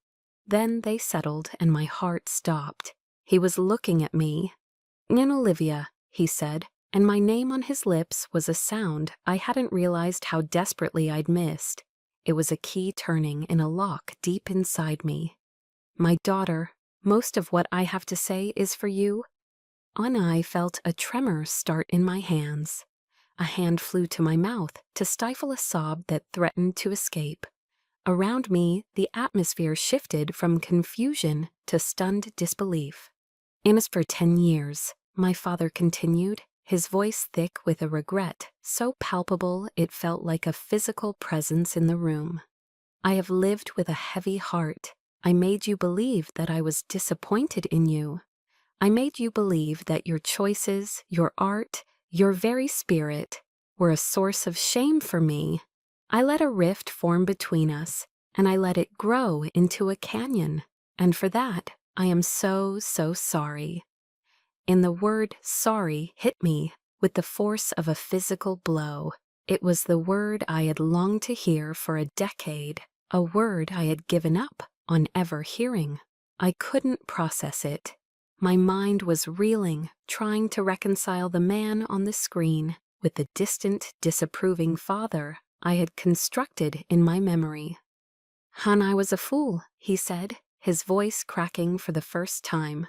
Speaker 1: Then they settled and my heart stopped. He was looking at me. "And Olivia," he said, and my name on his lips was a sound I hadn't realized how desperately I'd missed. It was a key turning in a lock deep inside me. "My daughter, most of what I have to say is for you." And I felt a tremor start in my hands. A hand flew to my mouth to stifle a sob that threatened to escape. Around me, the atmosphere shifted from confusion to stunned disbelief. "And as for 10 years," my father continued, his voice thick with a regret so palpable it felt like a physical presence in the room. "I have lived with a heavy heart. I made you believe that I was disappointed in you. I made you believe that your choices, your art, your very spirit were a source of shame for me. I let a rift form between us, and I let it grow into a canyon, and for that I am so, so sorry." And the word sorry hit me with the force of a physical blow. It was the word I had longed to hear for a decade, a word I had given up on ever hearing. I couldn't process it. My mind was reeling, trying to reconcile the man on the screen with the distant, disapproving father I had constructed in my memory. "And I was a fool," he said, his voice cracking for the first time.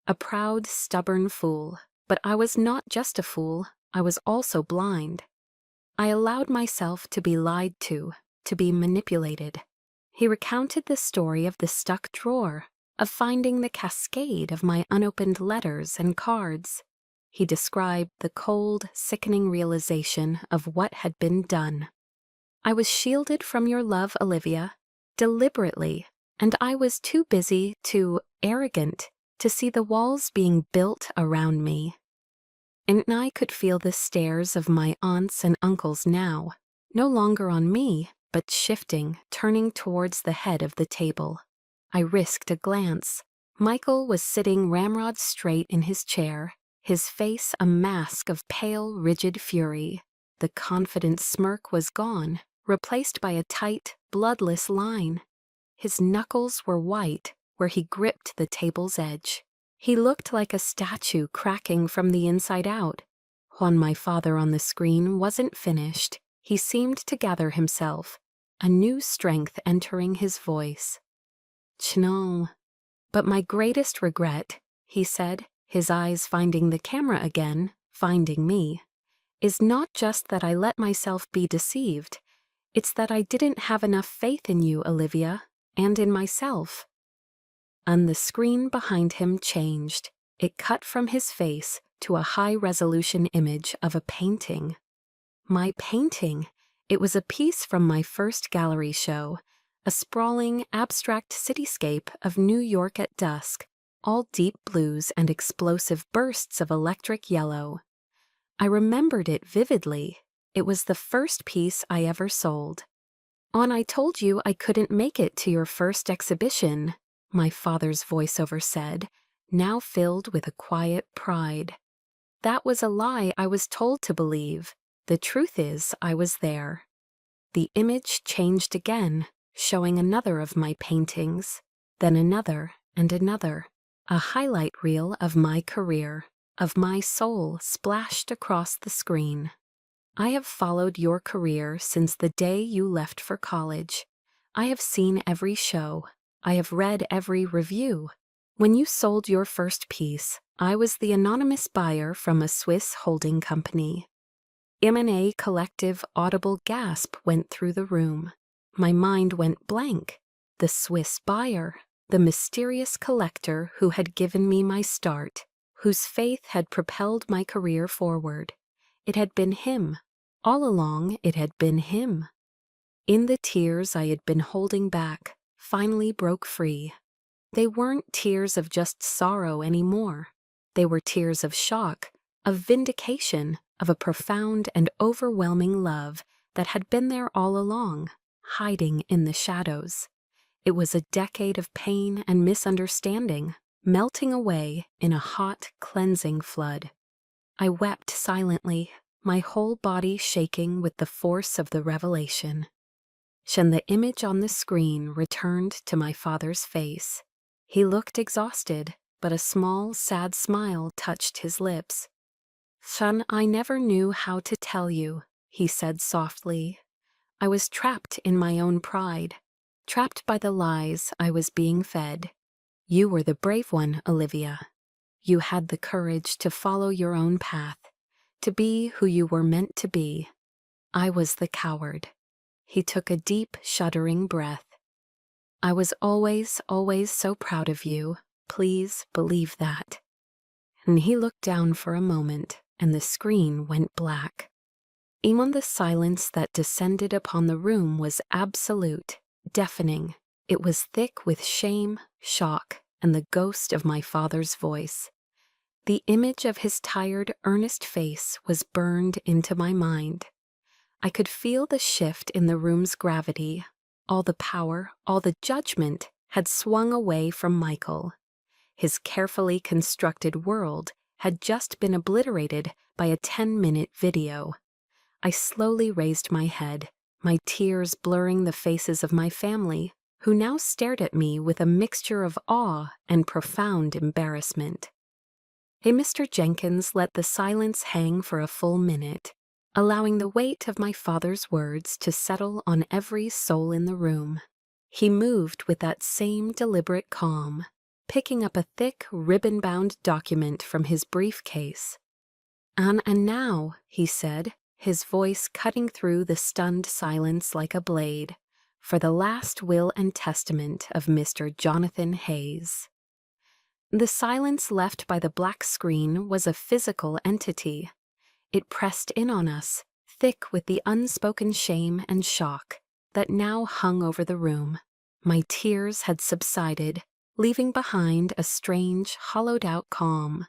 Speaker 1: "A proud, stubborn fool. But I was not just a fool, I was also blind. I allowed myself to be lied to be manipulated." He recounted the story of the stuck drawer, of finding the cascade of my unopened letters and cards. He described the cold, sickening realization of what had been done. "I was shielded from your love, Olivia, deliberately, and I was too busy, too arrogant, to see the walls being built around me." And I could feel the stares of my aunts and uncles now, no longer on me, but shifting, turning towards the head of the table. I risked a glance. Michael was sitting ramrod straight in his chair, his face a mask of pale, rigid fury. The confident smirk was gone, replaced by a tight, bloodless line. His knuckles were white where he gripped the table's edge. He looked like a statue cracking from the inside out. When my father on the screen wasn't finished, he seemed to gather himself, a new strength entering his voice. "No, but my greatest regret," he said, his eyes finding the camera again, finding me, "is not just that I let myself be deceived. It's that I didn't have enough faith in you, Olivia. and in myself. And the screen behind him changed. It cut from his face to a high-resolution image of a painting. My painting! It was a piece from my first gallery show, a sprawling, abstract cityscape of New York at dusk, all deep blues and explosive bursts of electric yellow. I remembered it vividly. It was the first piece I ever sold. "I told you I couldn't make it to your first exhibition," my father's voiceover said, now filled with a quiet pride. That was a lie I was told to believe. The truth is, I was there. The image changed again, showing another of my paintings, then another and another, a highlight reel of my career, of my soul splashed across the screen. "I have followed your career since the day you left for college. I have seen every show. I have read every review. When you sold your first piece, I was the anonymous buyer from a Swiss holding company." M&A collective audible gasp went through the room. My mind went blank. The Swiss buyer, the mysterious collector who had given me my start, whose faith had propelled my career forward. It had been him. All along, it had been him. In the tears I had been holding back, finally broke free. They weren't tears of just sorrow anymore. They were tears of shock, of vindication, of a profound and overwhelming love that had been there all along, hiding in the shadows. It was a decade of pain and misunderstanding, melting away in a hot, cleansing flood. I wept silently, my whole body shaking with the force of the revelation. Then the image on the screen returned to my father's face. He looked exhausted, but a small, sad smile touched his lips. "Son, I never knew how to tell you," he said softly. "I was trapped in my own pride, trapped by the lies I was being fed. You were the brave one, Olivia. You had the courage to follow your own path, to be who you were meant to be. I was the coward." He took a deep, shuddering breath. "I was always, always so proud of you. Please believe that." And he looked down for a moment, and the screen went black. Even the silence that descended upon the room was absolute, deafening. It was thick with shame, shock, and the ghost of my father's voice. The image of his tired, earnest face was burned into my mind. I could feel the shift in the room's gravity. All the power, all the judgment had swung away from Michael. His carefully constructed world had just been obliterated by a 10-minute video. I slowly raised my head, my tears blurring the faces of my family, who now stared at me with a mixture of awe and profound embarrassment. Mr. Jenkins let the silence hang for a full minute, allowing the weight of my father's words to settle on every soul in the room. He moved with that same deliberate calm, picking up a thick, ribbon-bound document from his briefcase. And now," he said, his voice cutting through the stunned silence like a blade, "for the last will and testament of Mr. Jonathan Hayes." The silence left by the black screen was a physical entity. It pressed in on us, thick with the unspoken shame and shock that now hung over the room. My tears had subsided, leaving behind a strange, hollowed-out calm.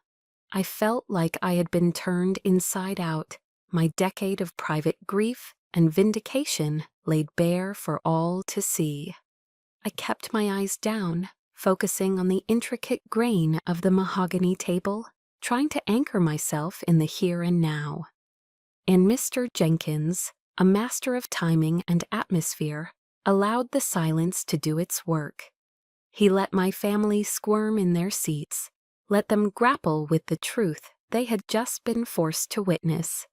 Speaker 1: I felt like I had been turned inside out, my decade of private grief and vindication laid bare for all to see. I kept my eyes down, focusing on the intricate grain of the mahogany table, trying to anchor myself in the here and now. And Mr. Jenkins, a master of timing and atmosphere, allowed the silence to do its work. He let my family squirm in their seats, let them grapple with the truth they had just been forced to witness.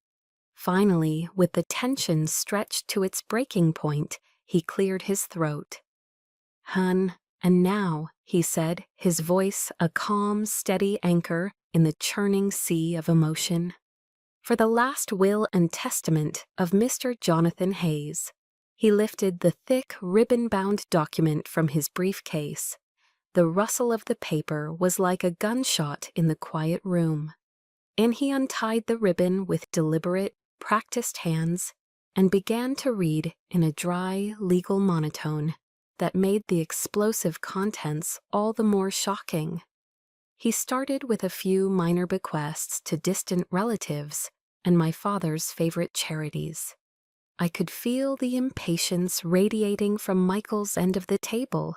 Speaker 1: Finally, with the tension stretched to its breaking point, he cleared his throat. "Hun, and now," he said, his voice a calm, steady anchor in the churning sea of emotion, "for the last will and testament of Mr. Jonathan Hayes." He lifted the thick, ribbon-bound document from his briefcase. The rustle of the paper was like a gunshot in the quiet room. And he untied the ribbon with deliberate, practiced hands and began to read in a dry, legal monotone that made the explosive contents all the more shocking. He started with a few minor bequests to distant relatives and my father's favorite charities. I could feel the impatience radiating from Michael's end of the table.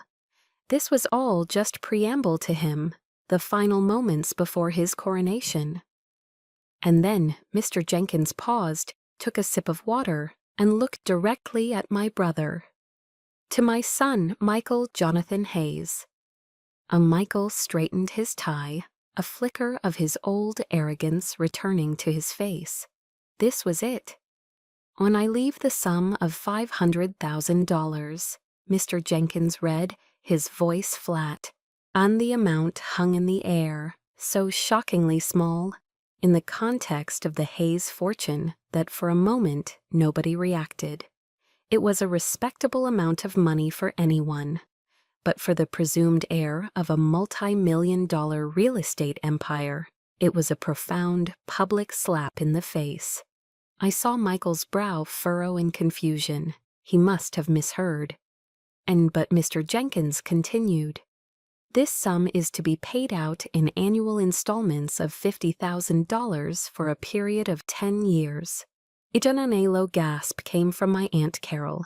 Speaker 1: This was all just preamble to him, the final moments before his coronation. And then Mr. Jenkins paused, took a sip of water, and looked directly at my brother. To my son, Michael Jonathan Hayes. Michael straightened his tie, a flicker of his old arrogance returning to his face. This was it. When I leave the sum of $500,000, Mr. Jenkins read, his voice flat, and the amount hung in the air, so shockingly small, in the context of the Hayes fortune that for a moment nobody reacted. It was a respectable amount of money for anyone, but for the presumed heir of a multi-million-dollar real estate empire, it was a profound public slap in the face. I saw Michael's brow furrow in confusion. He must have misheard. But Mr. Jenkins continued. This sum is to be paid out in annual installments of $50,000 for a period of 10 years. A genanelo gasp came from my Aunt Carol.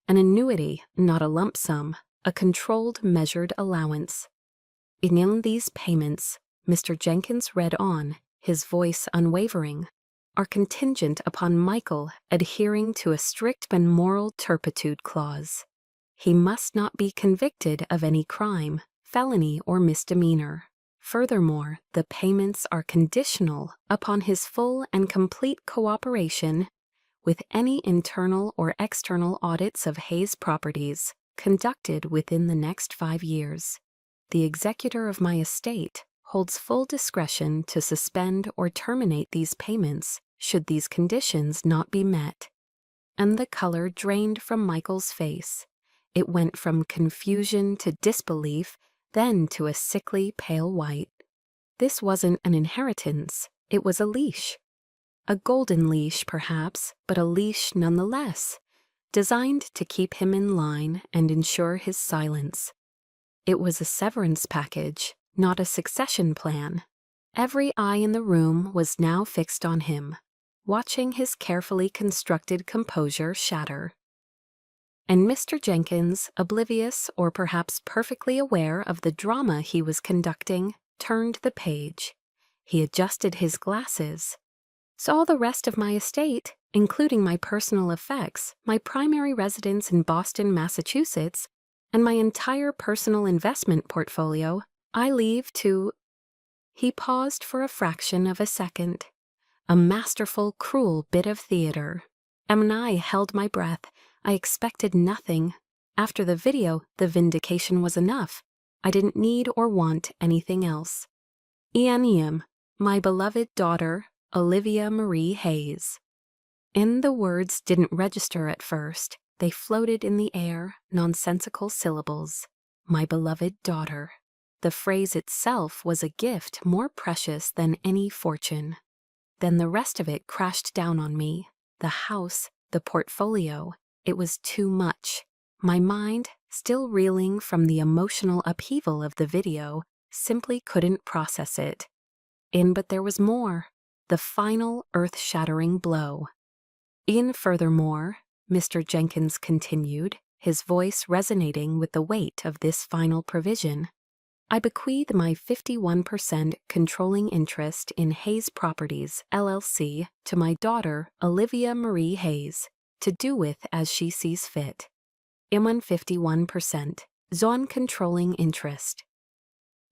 Speaker 1: An annuity, not a lump sum, a controlled, measured allowance. In these payments, Mr. Jenkins read on, his voice unwavering, are contingent upon Michael adhering to a strict and moral turpitude clause. He must not be convicted of any crime, felony, or misdemeanor. Furthermore, the payments are conditional upon his full and complete cooperation with any internal or external audits of Hayes properties conducted within the next 5 years. The executor of my estate holds full discretion to suspend or terminate these payments should these conditions not be met. And the color drained from Michael's face. It went from confusion to disbelief, then to a sickly pale white. This wasn't an inheritance, it was a leash. A golden leash, perhaps, but a leash nonetheless, designed to keep him in line and ensure his silence. It was a severance package, not a succession plan. Every eye in the room was now fixed on him, watching his carefully constructed composure shatter. And Mr. Jenkins, oblivious or perhaps perfectly aware of the drama he was conducting, turned the page. He adjusted his glasses. Saw the rest of my estate, including my personal effects, my primary residence in Boston, Massachusetts, and my entire personal investment portfolio, I leave to... He paused for a fraction of a second. A masterful, cruel bit of theater. And I held my breath. I expected nothing. After the video, the vindication was enough. I didn't need or want anything else. Ianium, my beloved daughter, Olivia Marie Hayes. The words didn't register at first. They floated in the air, nonsensical syllables. My beloved daughter. The phrase itself was a gift more precious than any fortune. Then the rest of it crashed down on me. The house, the portfolio. It was too much. My mind, still reeling from the emotional upheaval of the video, simply couldn't process it. But there was more. The final earth-shattering blow. Furthermore, Mr. Jenkins continued, his voice resonating with the weight of this final provision, I bequeath my 51% controlling interest in Hayes Properties, LLC, to my daughter, Olivia Marie Hayes, to do with as she sees fit. 51%, zone controlling interest.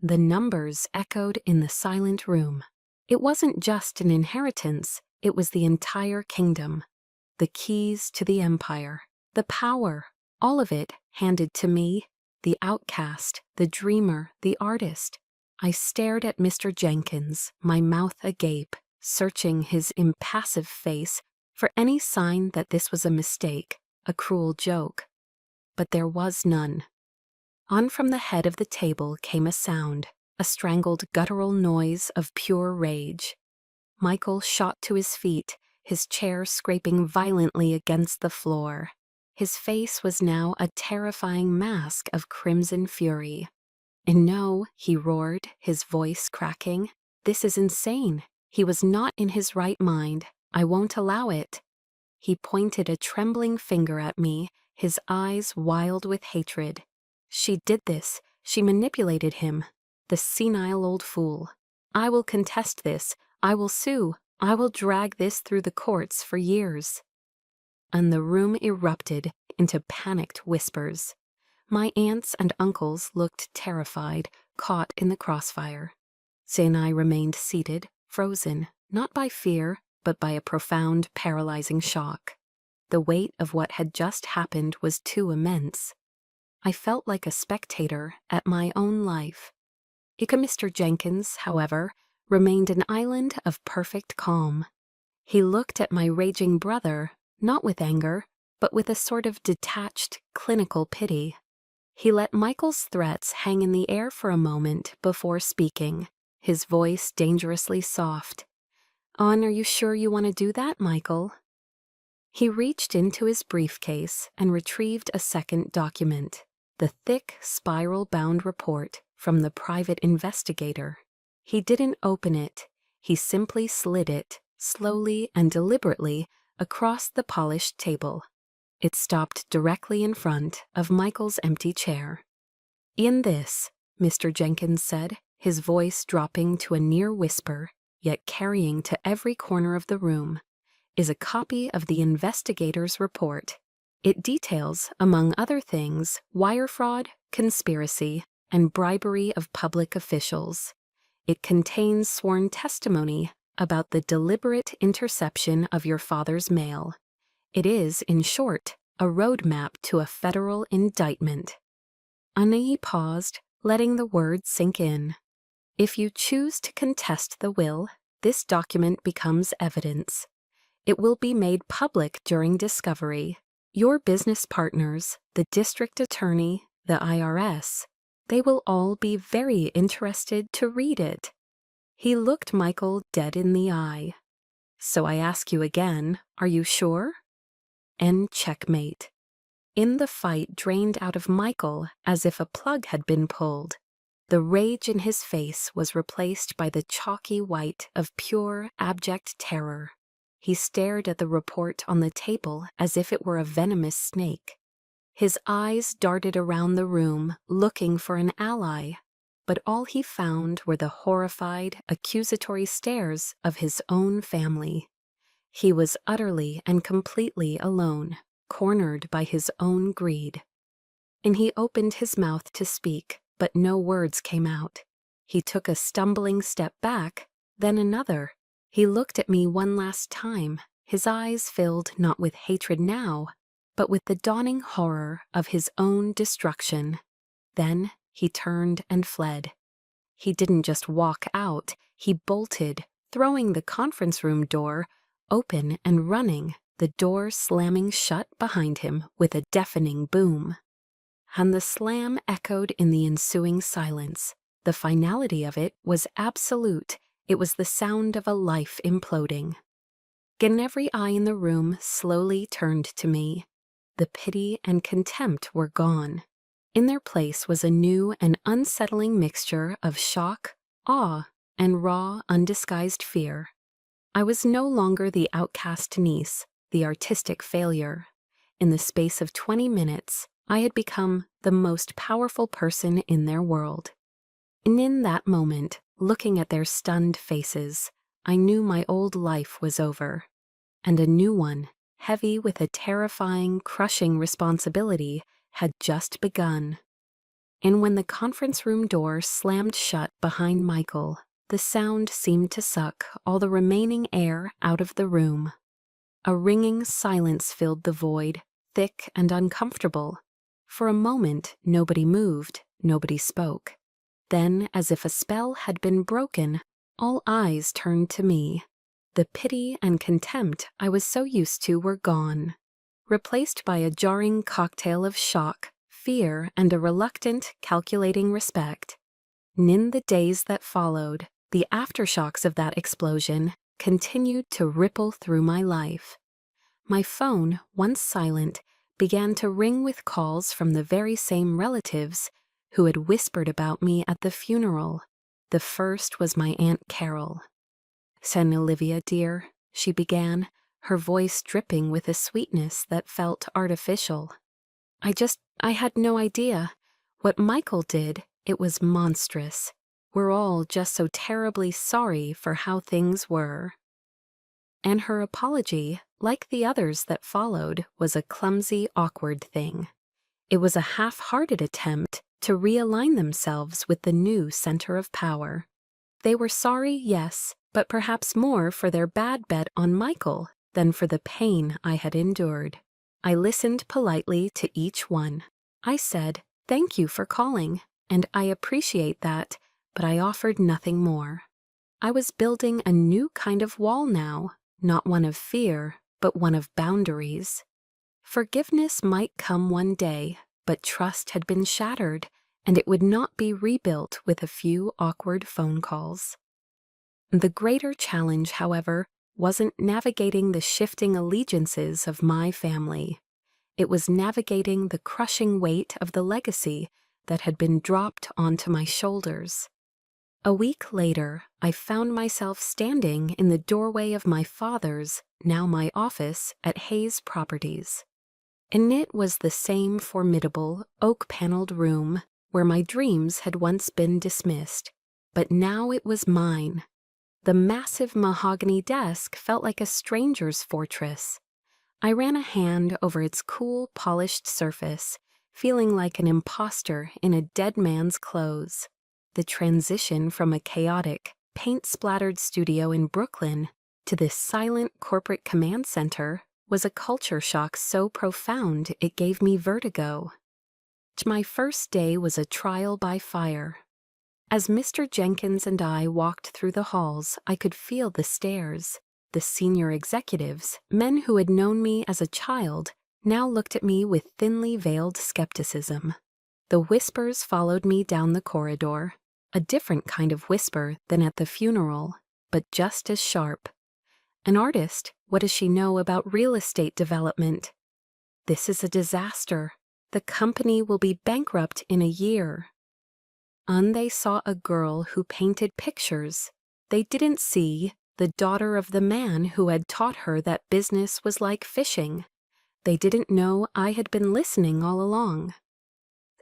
Speaker 1: The numbers echoed in the silent room. It wasn't just an inheritance, it was the entire kingdom. The keys to the empire, the power, all of it handed to me, the outcast, the dreamer, the artist. I stared at Mr. Jenkins, my mouth agape, searching his impassive face for any sign that this was a mistake, a cruel joke. But there was none. On from the head of the table came a sound, a strangled guttural noise of pure rage. Michael shot to his feet, his chair scraping violently against the floor. His face was now a terrifying mask of crimson fury. "And no," he roared, his voice cracking. "This is insane. He was not in his right mind. I won't allow it." He pointed a trembling finger at me, his eyes wild with hatred. "She did this. She manipulated him. The senile old fool. I will contest this. I will sue. I will drag this through the courts for years." And the room erupted into panicked whispers. My aunts and uncles looked terrified, caught in the crossfire. Zay and I remained seated, frozen, not by fear, but by a profound, paralyzing shock. The weight of what had just happened was too immense. I felt like a spectator at my own life. Mr. Jenkins, however, remained an island of perfect calm. He looked at my raging brother, not with anger, but with a sort of detached, clinical pity. He let Michael's threats hang in the air for a moment before speaking, his voice dangerously soft. "Are you sure you want to do that, Michael?" He reached into his briefcase and retrieved a second document, the thick, spiral-bound report from the private investigator. He didn't open it. He simply slid it, slowly and deliberately, across the polished table. It stopped directly in front of Michael's empty chair. "In this," Mr. Jenkins said, his voice dropping to a near whisper, yet carrying to every corner of the room, "is a copy of the investigator's report. It details, among other things, wire fraud, conspiracy, and bribery of public officials. It contains sworn testimony about the deliberate interception of your father's mail. It is, in short, a roadmap to a federal indictment." Annie paused, letting the words sink in. "If you choose to contest the will, this document becomes evidence. It will be made public during discovery. Your business partners, the district attorney, the IRS, they will all be very interested to read it." He looked Michael dead in the eye. "So I ask you again, are you sure?" And checkmate. In the fight drained out of Michael as if a plug had been pulled. The rage in his face was replaced by the chalky white of pure, abject terror. He stared at the report on the table as if it were a venomous snake. His eyes darted around the room, looking for an ally, but all he found were the horrified, accusatory stares of his own family. He was utterly and completely alone, cornered by his own greed. And he opened his mouth to speak, but no words came out. He took a stumbling step back, then another. He looked at me one last time, his eyes filled not with hatred now, but with the dawning horror of his own destruction. Then he turned and fled. He didn't just walk out, he bolted, throwing the conference room door open and running, the door slamming shut behind him with a deafening boom. And the slam echoed in the ensuing silence. The finality of it was absolute. It was the sound of a life imploding. Again, every eye in the room slowly turned to me. The pity and contempt were gone. In their place was a new and unsettling mixture of shock, awe, and raw, undisguised fear. I was no longer the outcast niece, the artistic failure. In the space of 20 minutes, I had become the most powerful person in their world. And in that moment, looking at their stunned faces, I knew my old life was over. And a new one, heavy with a terrifying, crushing responsibility, had just begun. And when the conference room door slammed shut behind Michael, the sound seemed to suck all the remaining air out of the room. A ringing silence filled the void, thick and uncomfortable. For a moment, nobody moved, nobody spoke. Then, as if a spell had been broken, all eyes turned to me. The pity and contempt I was so used to were gone. replaced by a jarring cocktail of shock, fear, and a reluctant, calculating respect. In the days that followed, the aftershocks of that explosion continued to ripple through my life. My phone, once silent, began to ring with calls from the very same relatives who had whispered about me at the funeral. The first was my Aunt Carol. "Sen Olivia, dear," she began, her voice dripping with a sweetness that felt artificial. I had no idea. What Michael did, it was monstrous. We're all just so terribly sorry for how things were." And her apology, like the others that followed, was a clumsy, awkward thing. It was a half-hearted attempt to realign themselves with the new center of power. They were sorry, yes, but perhaps more for their bad bet on Michael than for the pain I had endured. I listened politely to each one. I said, "Thank you for calling, and I appreciate that," but I offered nothing more. I was building a new kind of wall now, not one of fear, but one of boundaries. Forgiveness might come one day, but trust had been shattered, and it would not be rebuilt with a few awkward phone calls. The greater challenge, however, wasn't navigating the shifting allegiances of my family. It was navigating the crushing weight of the legacy that had been dropped onto my shoulders. A week later, I found myself standing in the doorway of my father's, now my office, at Hayes Properties. In it was the same formidable, oak-paneled room where my dreams had once been dismissed, but now it was mine. The massive mahogany desk felt like a stranger's fortress. I ran a hand over its cool, polished surface, feeling like an imposter in a dead man's clothes. The transition from a chaotic, paint-splattered studio in Brooklyn to this silent corporate command center was a culture shock so profound it gave me vertigo. My first day was a trial by fire. As Mr. Jenkins and I walked through the halls, I could feel the stares. The senior executives, men who had known me as a child, now looked at me with thinly veiled skepticism. The whispers followed me down the corridor, a different kind of whisper than at the funeral, but just as sharp. "An artist, what does she know about real estate development? This is a disaster. The company will be bankrupt in a year." And they saw a girl who painted pictures. They didn't see the daughter of the man who had taught her that business was like fishing. They didn't know I had been listening all along.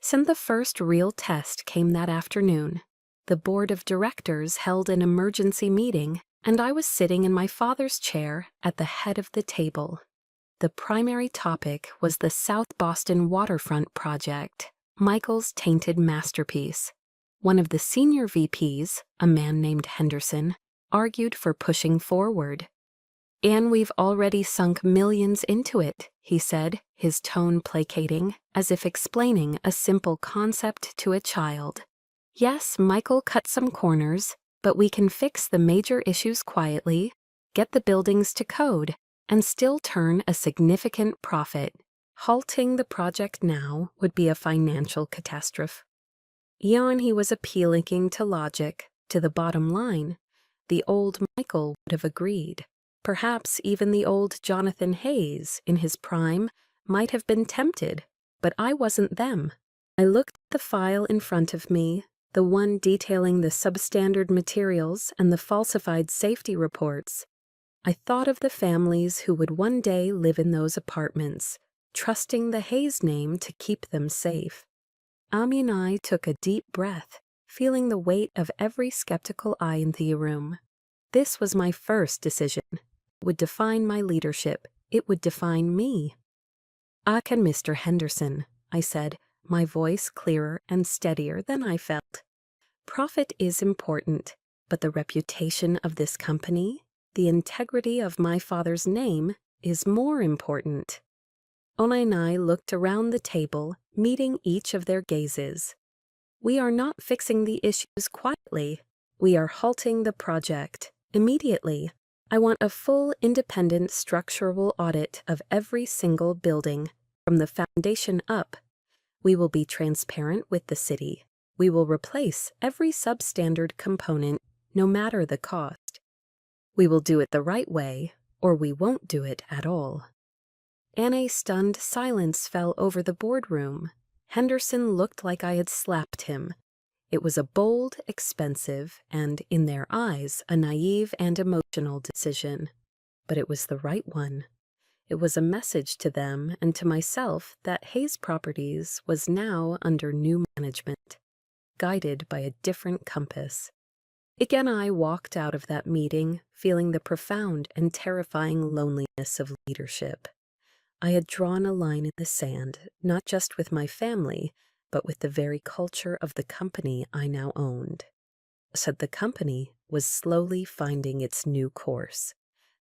Speaker 1: Since the first real test came that afternoon, the board of directors held an emergency meeting, and I was sitting in my father's chair at the head of the table. The primary topic was the South Boston waterfront project, Michael's tainted masterpiece. One of the senior VPs, a man named Henderson, argued for pushing forward. "And we've already sunk millions into it," he said, his tone placating, as if explaining a simple concept to a child. "Yes, Michael cut some corners, but we can fix the major issues quietly, get the buildings to code, and still turn a significant profit. Halting the project now would be a financial catastrophe." He was appealing to logic, to the bottom line. The old Michael would have agreed. Perhaps even the old Jonathan Hayes, in his prime, might have been tempted, but I wasn't them. I looked at the file in front of me, the one detailing the substandard materials and the falsified safety reports. I thought of the families who would one day live in those apartments, trusting the Hayes name to keep them safe. Ami and I took a deep breath, feeling the weight of every skeptical eye in the room. This was my first decision. It would define my leadership. It would define me. "I can Mr. Henderson," I said, my voice clearer and steadier than I felt. "Profit is important, but the reputation of this company, the integrity of my father's name, is more important." Ona and I looked around the table, meeting each of their gazes. "We are not fixing the issues quietly. We are halting the project, immediately. I want a full independent structural audit of every single building, from the foundation up. We will be transparent with the city. We will replace every substandard component, no matter the cost. We will do it the right way, or we won't do it at all. A stunned silence fell over the boardroom. Henderson looked like I had slapped him. It was a bold, expensive, and, in their eyes, a naive and emotional decision. But it was the right one. It was a message to them and to myself that Hayes Properties was now under new management, guided by a different compass. Ike and I walked out of that meeting feeling the profound and terrifying loneliness of leadership. I had drawn a line in the sand, not just with my family, but with the very culture of the company I now owned. Said the company was slowly finding its new course.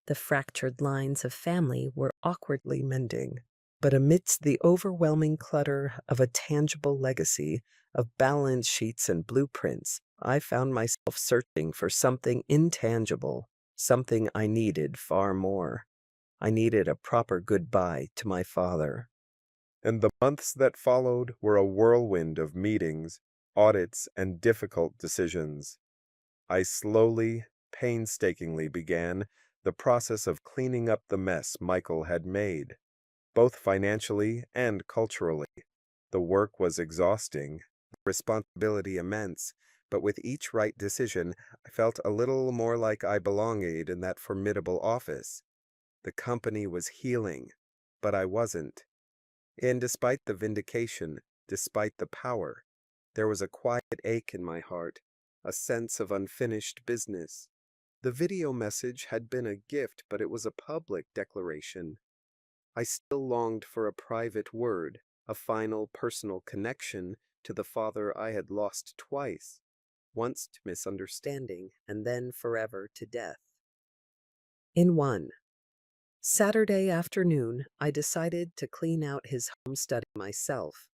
Speaker 1: The fractured lines of family were awkwardly mending. But amidst the overwhelming clutter of a tangible legacy of balance sheets and blueprints, I found myself searching for something intangible, something I needed far more. I needed a proper goodbye to my father.
Speaker 2: And the months that followed were a whirlwind of meetings, audits, and difficult decisions. I slowly, painstakingly began the process of cleaning up the mess Michael had made, both financially and culturally. The work was exhausting, the responsibility immense, but with each right decision, I felt a little more like I belonged in that formidable office. The company was healing, but I wasn't. And despite the vindication, despite the power, there was a quiet ache in my heart, a sense of unfinished business. The video message had been a gift, but it was a public declaration. I still longed for a private word, a final personal connection to the father I had lost twice, once to misunderstanding and then forever to death. In one Saturday afternoon, I decided to clean out his home study myself.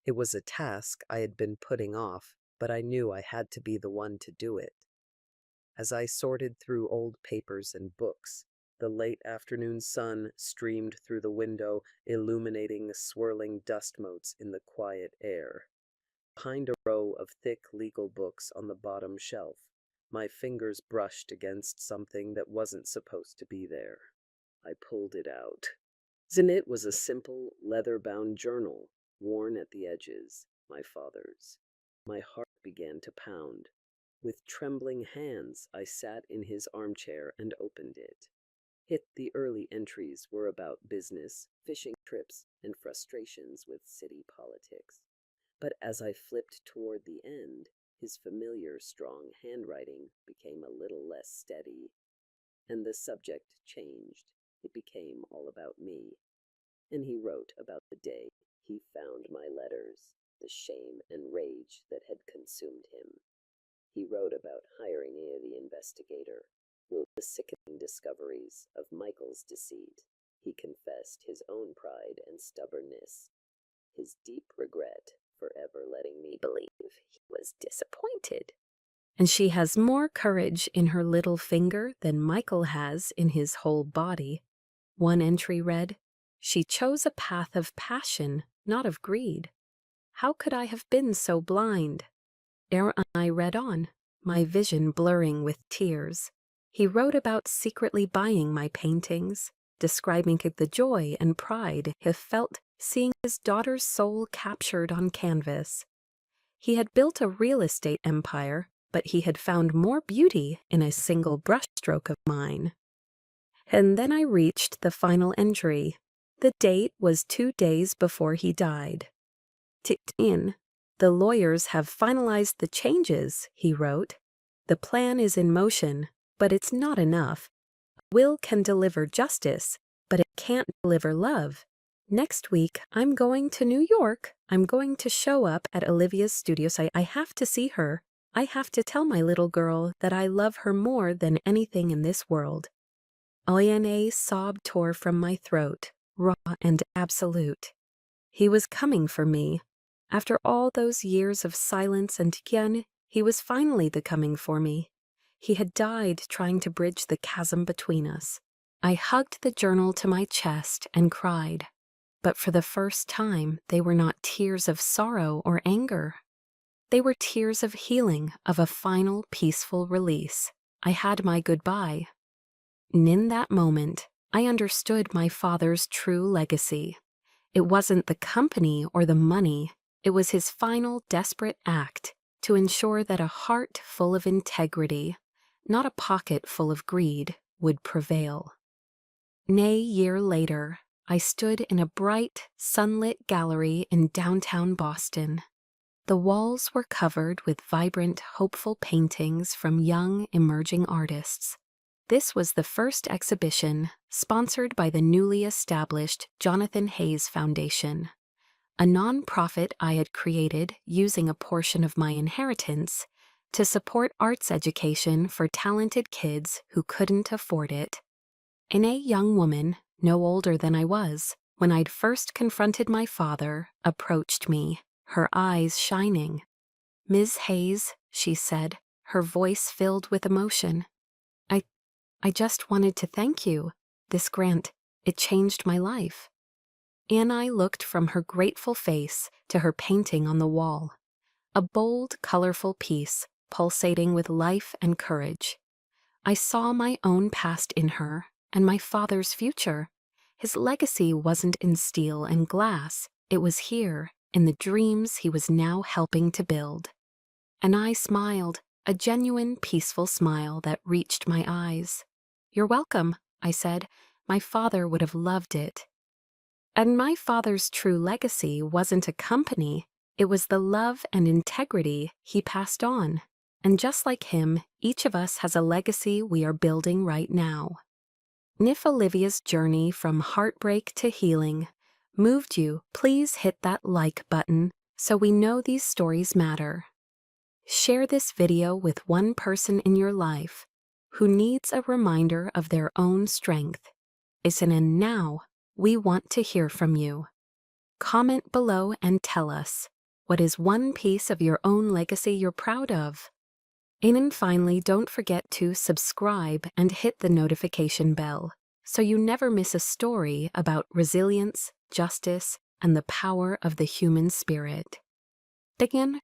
Speaker 2: It was a task I had been putting off, but I knew I had to be the one to do it. As I sorted through old papers and books, the late afternoon sun streamed through the window, illuminating the swirling dust motes in the quiet air. Behind a row of thick legal books on the bottom shelf, my fingers brushed against something that wasn't supposed to be there. I pulled it out. In it was a simple, leather-bound journal, worn at the edges, my father's. My heart began to pound. With trembling hands, I sat in his armchair and opened it. The early entries were about business, fishing trips, and frustrations with city politics. But as I flipped toward the end, his familiar, strong handwriting became a little less steady. And the subject changed. It became all about me. And he wrote about the day he found my letters, the shame and rage that had consumed him. He wrote about hiring the investigator, wrote the sickening discoveries of Michael's deceit. He confessed his own pride and stubbornness, his deep regret for ever letting me believe he was disappointed. And she has more courage in her little finger than Michael has in his whole body. One entry read, "She chose a path of passion, not of greed. How could I have been so blind?" Ere I read on, my vision blurring with tears. He wrote about secretly buying my paintings, describing the joy and pride he felt seeing his daughter's soul captured on canvas. He had built a real estate empire, but he had found more beauty in a single brushstroke of mine. And then I reached the final entry. The date was 2 days before he died. Ticked in. "The lawyers have finalized the changes," he wrote. "The plan is in motion, but it's not enough. Will can deliver justice, but it can't deliver love. Next week, I'm going to New York. I'm going to show up at Olivia's studios. I have to see her. I have to tell my little girl that I love her more than anything in this world." A sob tore from my throat, raw and absolute. He was coming for me. After all those years of silence and again, he was finally the coming for me.
Speaker 1: He had died trying to bridge the chasm between us. I hugged the journal to my chest and cried. But for the first time, they were not tears of sorrow or anger. They were tears of healing, of a final peaceful release. I had my goodbye. And in that moment, I understood my father's true legacy. It wasn't the company or the money. It was his final desperate act to ensure that a heart full of integrity, not a pocket full of greed, would prevail. A year later, I stood in a bright, sunlit gallery in downtown Boston. The walls were covered with vibrant, hopeful paintings from young, emerging artists. This was the first exhibition sponsored by the newly established Jonathan Hayes Foundation, a nonprofit I had created using a portion of my inheritance to support arts education for talented kids who couldn't afford it. And a young woman, no older than I was, when I'd first confronted my father, approached me, her eyes shining. "Ms. Hayes," she said, her voice filled with emotion. I just wanted to thank you. This grant, it changed my life." And I looked from her grateful face to her painting on the wall. A bold, colorful piece, pulsating with life and courage. I saw my own past in her, and my father's future. His legacy wasn't in steel and glass. It was here, in the dreams he was now helping to build. And I smiled, a genuine, peaceful smile that reached my eyes. "You're welcome," I said. "My father would have loved it." And my father's true legacy wasn't a company. It was the love and integrity he passed on. And just like him, each of us has a legacy we are building right now. And if Olivia's journey from heartbreak to healing moved you, please hit that like button so we know these stories matter. Share this video with one person in your life who needs a reminder of their own strength. And now, we want to hear from you. Comment below and tell us, what is one piece of your own legacy you're proud of? And finally, don't forget to subscribe and hit the notification bell so you never miss a story about resilience, justice, and the power of the human spirit. Again,